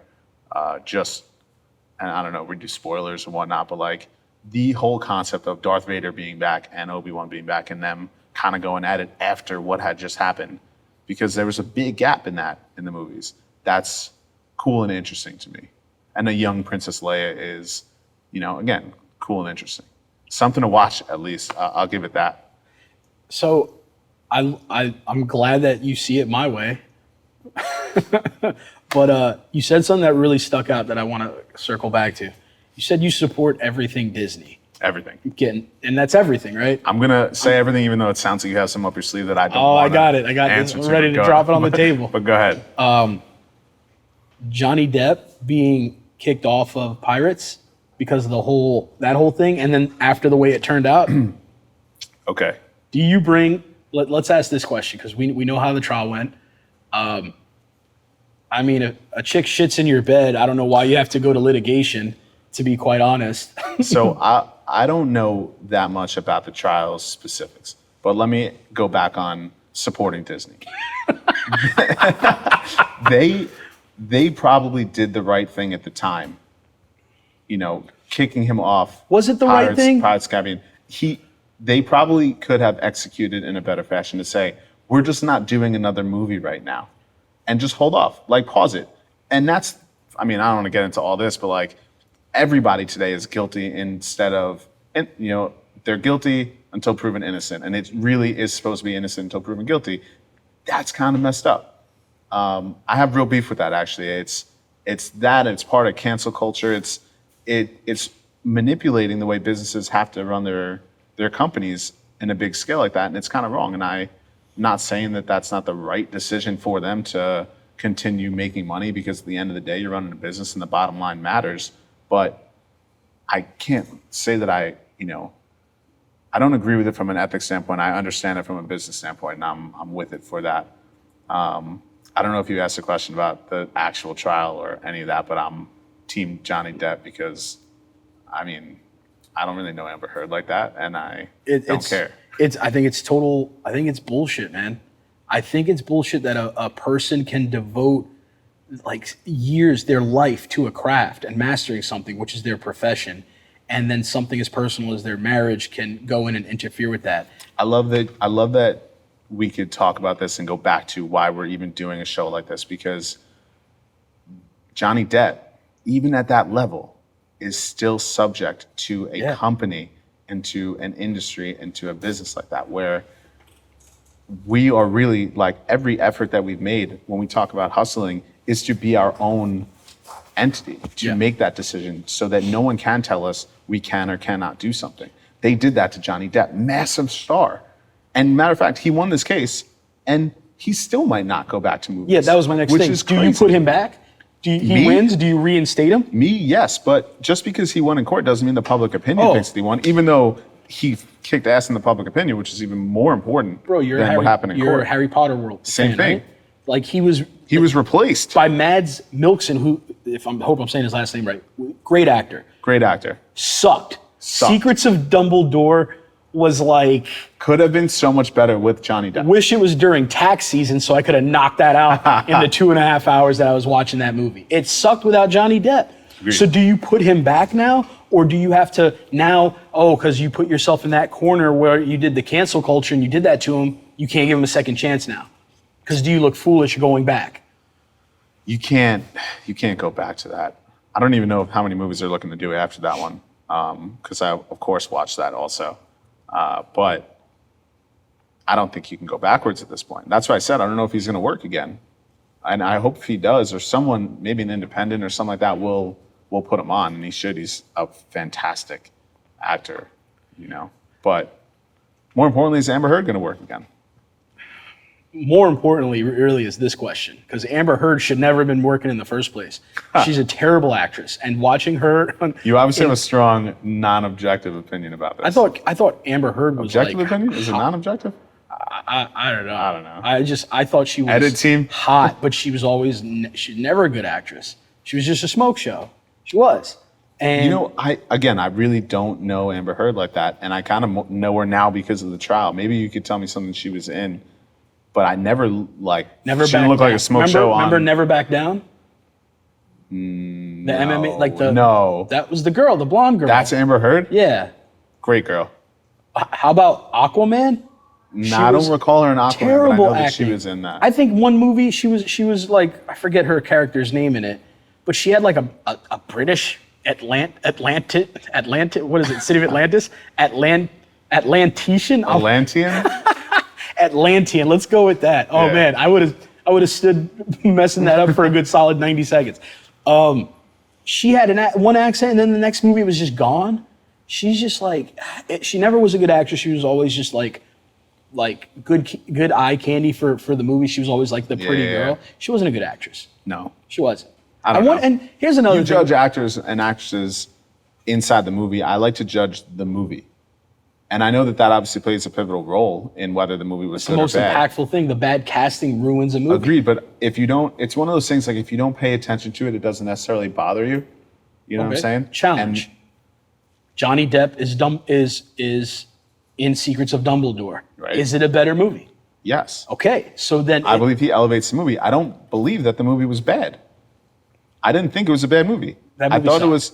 And I don't know, we do spoilers and whatnot, but like the whole concept of Darth Vader being back and Obi-Wan being back and them kind of going at it after what had just happened, because there was a big gap in the movies. That's cool and interesting to me. And a young Princess Leia is, again, cool and interesting. Something to watch, at least. I'll give it that. So I'm glad that you see it my way. But you said something that really stuck out that I want to circle back to. You said you support everything Disney. Everything. And that's everything, right? I'm going to say everything, even though it sounds like you have some up your sleeve that I don't Oh, I wanna got it. I got this. answer I'm ready to Go drop it ahead. on the table. But go ahead. Johnny Depp being kicked off of Pirates because of that whole thing, and then after the way it turned out. Okay. Do you let's ask this question, because we know how the trial went. I mean, if a chick shits in your bed, I don't know why you have to go to litigation, to be quite honest. So I don't know that much about the trial's specifics, but let me go back on supporting Disney. They probably did the right thing at the time, kicking him off. Was it the right thing? Pirates Caribbean. They probably could have executed in a better fashion to say, we're just not doing another movie right now, and just hold off, like pause it. And I don't want to get into all this, but like everybody today is guilty they're guilty until proven innocent. And it really is supposed to be innocent until proven guilty. That's kind of messed up. I have real beef with that, actually. It's it's part of cancel culture. It's manipulating the way businesses have to run their companies in a big scale like that. And it's kind of wrong. And I'm not saying that that's not the right decision for them to continue making money, because at the end of the day, you're running a business and the bottom line matters. But I can't say that I don't agree with it from an ethics standpoint. I understand it from a business standpoint, and I'm with it for that. I don't know if you asked a question about the actual trial or any of that, but I'm team Johnny Depp because, I don't really know Amber Heard like that, and I don't care. I think it's bullshit, man. I think it's bullshit that a person can devote like years, their life, to a craft and mastering something, which is their profession, and then something as personal as their marriage can go in and interfere with that. I love that we could talk about this and go back to why we're even doing a show like this, because Johnny Depp, even at that level, is still subject to a company and to an industry and to a business like that, where we are really, like, every effort that we've made when we talk about hustling is to be our own entity to Yeah. make that decision so that no one can tell us we can or cannot do something. They did that to Johnny Depp, massive star. And matter of fact, he won this case and he still might not go back to movies. Yeah, that was my next which thing. Is Do you crazy. put him back? He Me? wins? Do you reinstate him? Me, yes, but just because he won in court doesn't mean the public opinion Oh. thinks that he won, even though he kicked ass in the public opinion, which is even more important Bro, you're than what happened in you're court. a Harry Potter world. Same fan, thing. Right? Like he was He was replaced. by Mads Mikkelsen, who, hope I'm saying his last name right, great actor, Great actor. sucked. Sucked. Secrets of Dumbledore was like, Could have been so much better with Johnny Depp. wish it was during tax season so I could have knocked that out in the 2.5 hours that I was watching that movie. It sucked without Johnny Depp. Agreed. So do you put him back now? Or do you have to now, because you put yourself in that corner where you did the cancel culture and you did that to him, you can't give him a second chance now? Because do you look foolish going back? You can't go back to that. I don't even know how many movies they're looking to do after that one, because I of course watched that also. But I don't think you can go backwards at this point. That's why I said I don't know if he's going to work again, and I hope if he does, or someone, maybe an independent or something like that, will put him on, and he should. He's a fantastic actor, you know. But more importantly, is Amber Heard going to work again? More importantly, really, is this question, because Amber Heard should never have been working in the first place. She's a terrible actress, and watching her, You obviously have a strong non-objective opinion about this. I thought Amber Heard was objective like, opinion? Is it non-objective? I don't know. I don't know. I thought she was Edit team? hot, but she was always she's never a good actress. She was just a smoke show. She was. And You know, I really don't know Amber Heard like that, and I kind of know her now because of the trial. Maybe you could tell me something she was in, but I never never she back didn't look like down. a smoke show on. Remember Never Back Down? The MMA, like the no. that was the girl, the blonde girl. That's Amber Heard. yeah. Great girl. How about Aquaman? No, I was don't recall her in Aquaman, but I Terrible know that acting. she was in that. I think one movie she was like, I forget her character's name in it, but she had like a British Atlantic, what is it? City of Atlantis? Atlantician? Atlantean? Atlantean. Let's go with that. Oh Yeah. man, I would have stood messing that up for a good solid 90 seconds. She had one accent, and then the next movie it was just gone. She's just like, she never was a good actress. She was always just like good eye candy for the movie. She was always like the pretty Yeah. girl. She wasn't a good actress. No. She wasn't. I don't know. And here's another You thing. judge actors and actresses inside the movie. I like to judge the movie. And I know that obviously plays a pivotal role in whether the movie was the good most or bad. impactful thing. The bad casting ruins a movie. Agreed, but if you don't, it's one of those things like if you don't pay attention to it, it doesn't necessarily bother you. You know what I'm Okay. saying? Challenge. And Johnny Depp is in Secrets of Dumbledore. Right. Is it a better movie? yes, Okay, so then I believe he elevates the movie. I don't believe that the movie was bad. I didn't think it was a bad movie. That I movie thought it sucked. was.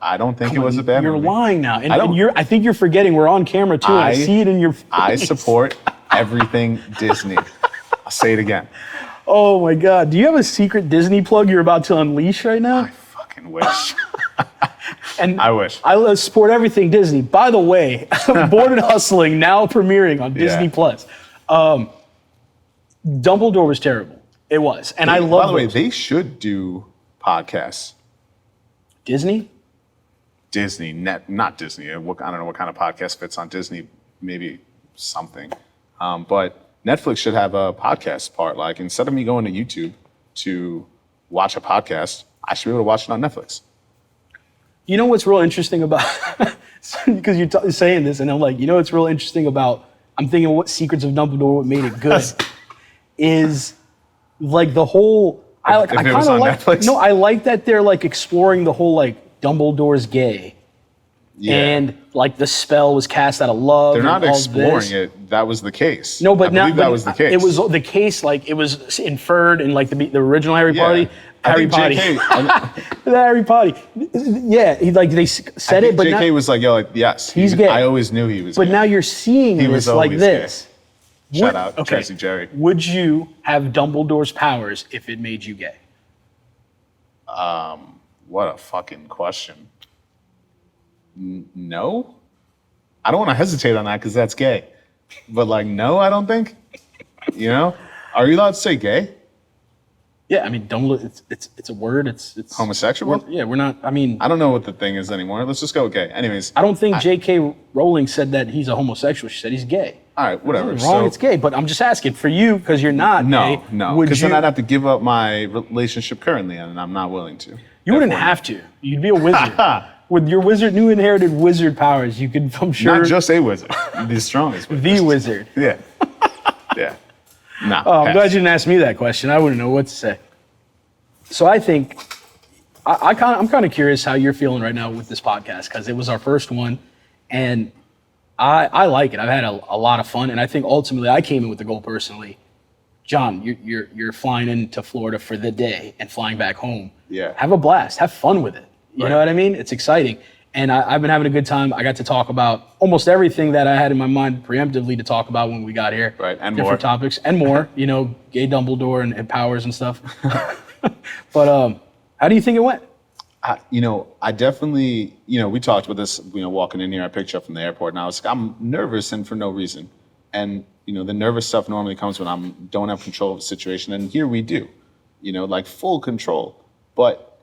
I don't think it was a bad you're movie. lying now, I don't- and I think you're forgetting we're on camera too. And I I- see it in your face. I support everything Disney. I'll say it again. Oh my God! Do you have a secret Disney plug you're about to unleash right now? I fucking wish. And I wish. I support everything Disney. By the way, Bored and Hustling now premiering on Disney Yeah. Plus. Dumbledore was terrible. It was, and I By love the way, they should do podcasts. Disney. Disney, not Disney. I don't know what kind of podcast fits on Disney. Maybe something. But Netflix should have a podcast part. Like instead of me going to YouTube to watch a podcast, I should be able to watch it on Netflix. You know what's real interesting about because you're saying this, and I'm like, you know what's real interesting about? I'm thinking what Secrets of Dumbledore what made it good is like the whole. I If it kind was of on like. Netflix? No, I like that they're like exploring the whole like Dumbledore's gay, Yeah. and like the spell was cast out of love. They're not and all exploring this. it. That was the case. No, but I now believe that was the case. It was the case, like it was inferred in like the original Harry Yeah. Potter. I Harry think Potter. JK, The Harry Potter. Yeah, they said it, but JK now, was like, yo, like, yes, He's gay. I always knew he was but gay. now you're seeing He was this like always this. Shout out Tracy Jerry. Would you have Dumbledore's powers if it made you gay? What a fucking question. No? I don't want to hesitate on that because that's gay. But like, no, I don't think. You know? Are you allowed to say gay? Yeah, I mean, don't look. It's a word. It's Homosexual? We're not. I mean, I don't know what the thing is anymore. Let's just go gay. Anyways, I don't think J.K. Rowling said that he's a homosexual. She said he's gay. all right, whatever. It's wrong. It's gay. But I'm just asking for you because you're not gay. No, Would because you? then I'd have to give up my relationship currently, and I'm not willing to. You wouldn't Therefore, have to. You'd be a wizard. With your new inherited wizard powers, you could. I'm sure. Not just a wizard, the strongest wizard. the wizard. Yeah. Yeah. Nah. Oh, I'm pass. glad you didn't ask me that question. I wouldn't know what to say. So I think I'm kind of curious how you're feeling right now with this podcast because it was our first one, and I like it. I've had a lot of fun, and I think ultimately I came in with the goal personally. John, you're flying into Florida for the day and flying back home. Yeah. Have a blast. Have fun with it. You know Right. what I mean? It's exciting. And I've been having a good time. I got to talk about almost everything that I had in my mind preemptively to talk about when we got here. Right, and different more. topics and more. You know, gay Dumbledore and powers and stuff. But how do you think it went? I definitely, we talked about this, walking in here, I picked you up from the airport, and I was like, I'm nervous and for no reason. And, the nervous stuff normally comes when I don't have control of the situation. And here we do, like full control. But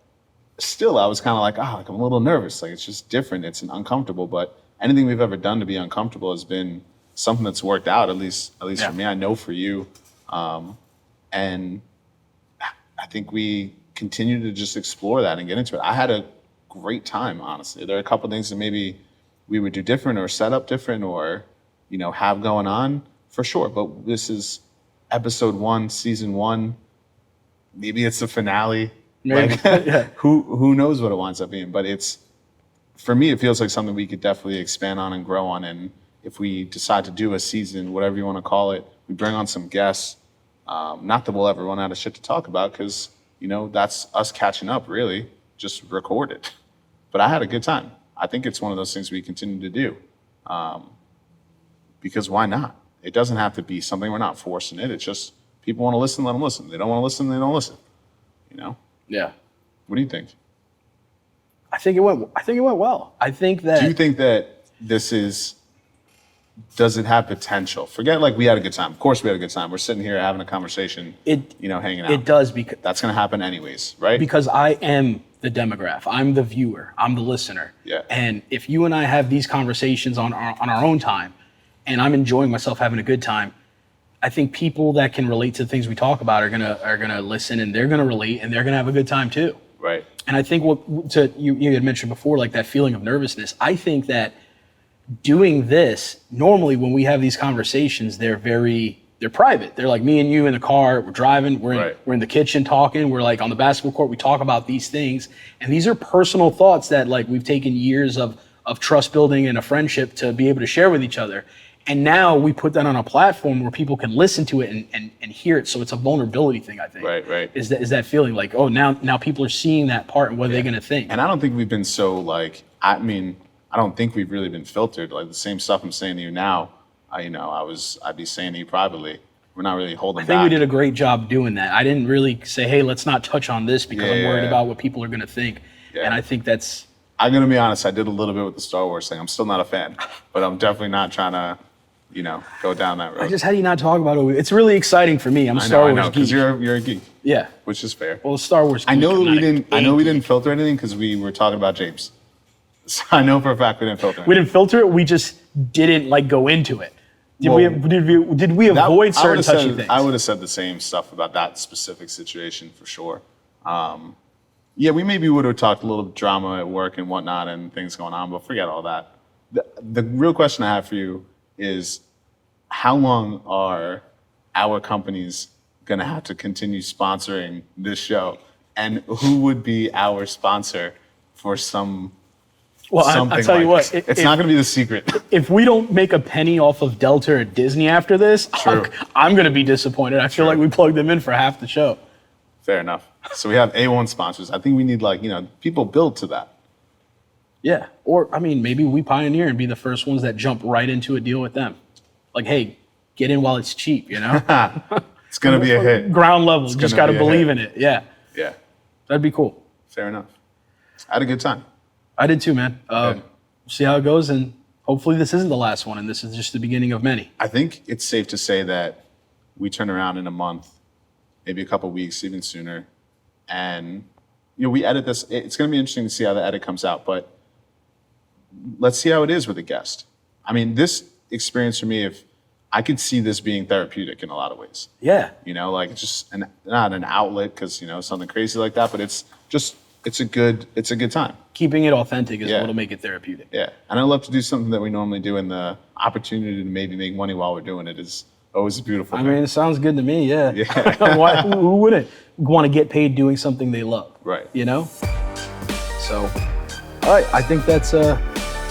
still, I was kind of like, I'm a little nervous. Like, it's just different. It's uncomfortable. But anything we've ever done to be uncomfortable has been something that's worked out, at least Yeah. for me. I know for you. And I think we continue to just explore that and get into it. I had a great time, honestly. There are a couple things that maybe we would do different or set up different or, have going on for sure. But this is episode 1, season 1. Maybe it's the finale. Maybe. Like, Yeah. who knows what it winds up being? But for me, it feels like something we could definitely expand on and grow on. And if we decide to do a season, whatever you want to call it, we bring on some guests. Not that we'll ever run out of shit to talk about because, that's us catching up, really, just record it. But I had a good time. I think it's one of those things we continue to do. Because why not? It doesn't have to be something we're not forcing it. It's just people want to listen, let them listen. They don't want to listen, they don't listen. Yeah. What do you think? I think it went well. I think that Do you think that does it have potential? Forget like we had a good time. Of course we had a good time. We're sitting here having a conversation, hanging out. it does because That's going to happen anyways, right? because I am the demograph. I'm the viewer. I'm the listener. Yeah. And if you and I have these conversations on our own time, and I'm enjoying myself having a good time, I think people that can relate to the things we talk about are gonna listen, and they're gonna relate, and they're gonna have a good time too. Right. And I think you had mentioned before, like that feeling of nervousness. I think that doing this, normally when we have these conversations, they're private. They're like me and you in the car, we're driving, Right. we're in the kitchen talking, we're like on the basketball court, we talk about these things. And these are personal thoughts that like we've taken years of trust building and a friendship to be able to share with each other. And now we put that on a platform where people can listen to it and hear it. So it's a vulnerability thing, I think. Right. Is that feeling like, oh, now people are seeing that part and what are they going to think? And I don't think we've been so like, I don't think we've really been filtered. Like the same stuff I'm saying to you now, I'd be saying to you privately. We're not really holding I think back. we did a great job doing that. I didn't really say, hey, let's not touch on this because I'm worried Yeah. about what people are going to think. Yeah. And I think that's, I'm going to be honest, I did a little bit with the Star Wars thing. I'm still not a fan, but I'm definitely not trying to, go down that road. how do you not talk about it? It's really exciting for me. I'm a Star I Wars know, because geek. you're a geek, Yeah. which is fair. Well, Star Wars geek. I know I'm not we a didn't filter anything because we were talking about James. So I know for a fact we didn't filter We anything. didn't filter it. We just didn't like go into it. Did Well, we avoid I certain would've touchy said- things? I would have said the same stuff about that specific situation for sure. Yeah, we maybe would have talked a little drama at work and whatnot and things going on, but forget all that. The real question I have for you is, how long are our companies going to have to continue sponsoring this show? And who would be our sponsor for something I'll tell you like what. this? It's not going to be the secret. If we don't make a penny off of Delta or Disney after this, True. I'm going to be disappointed. I feel like we plugged them in for half the show. Fair enough. So we have A1 sponsors. I think we need people build to that. Yeah. Or, maybe we pioneer and be the first ones that jump right into a deal with them. Like, hey, get in while it's cheap, It's going to be a hit. Ground level. Just gonna got to be a believe hit. in it. Yeah. Yeah, That'd be cool. fair enough. I had a good time. I did too, man. Good. See how it goes. And hopefully this isn't the last one. And this is just the beginning of many. I think it's safe to say that we turn around in a month maybe a couple weeks, even sooner. And, we edit this. It's going to be interesting to see how the edit comes out, but let's see how it is with a guest. I mean, this experience for me, if I could see this being therapeutic in a lot of ways. Yeah. Like it's just not an outlet because, something crazy like that, but it's a good time. Keeping it authentic is Yeah. what'll make it therapeutic. Yeah. And I love to do something that we normally do, and the opportunity to maybe make money while we're doing it is always a beautiful I thing. mean, it sounds good to me, yeah. Yeah. Who wouldn't want to get paid doing something they love? Right. So, all right, I think that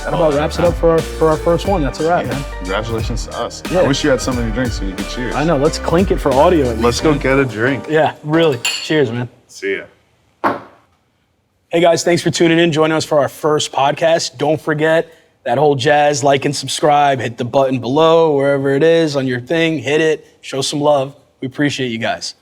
about wraps it up for our first one. That's a wrap, man. Congratulations to us. Yeah. I wish you had something to drink so you could cheers. I know, let's clink it for audio at least. Let's go get a drink. Yeah, really. Cheers, man. See ya. Hey guys, thanks for tuning in, joining us for our first podcast. Don't forget that whole jazz, like and subscribe, hit the button below, wherever it is on your thing, hit it, show some love. We appreciate you guys.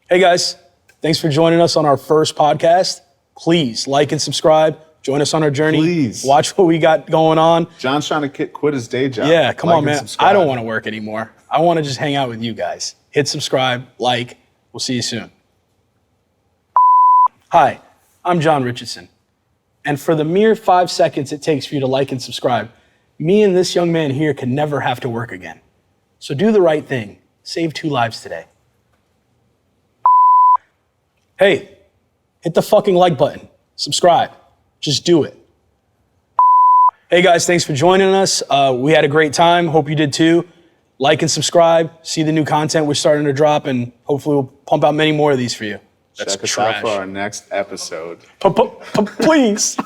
Hey guys, thanks for joining us on our first podcast. Please like and subscribe, join us on our journey. Please. Watch what we got going on. John's trying to quit his day job. Yeah, come Like on, and man. subscribe. I don't want to work anymore. I want to just hang out with you guys. Hit subscribe, like. We'll see you soon. Hi, I'm John Richardson. And for the mere 5 seconds it takes for you to like and subscribe, me and this young man here can never have to work again. So do the right thing. Save 2 lives today. Hey, hit the fucking like button. Subscribe. Just do it. Hey guys, thanks for joining us. We had a great time. Hope you did too. Like and subscribe. See the new content we're starting to drop, and hopefully we'll pump out many more of these for you. That's Check us trash. out for our next episode. Please.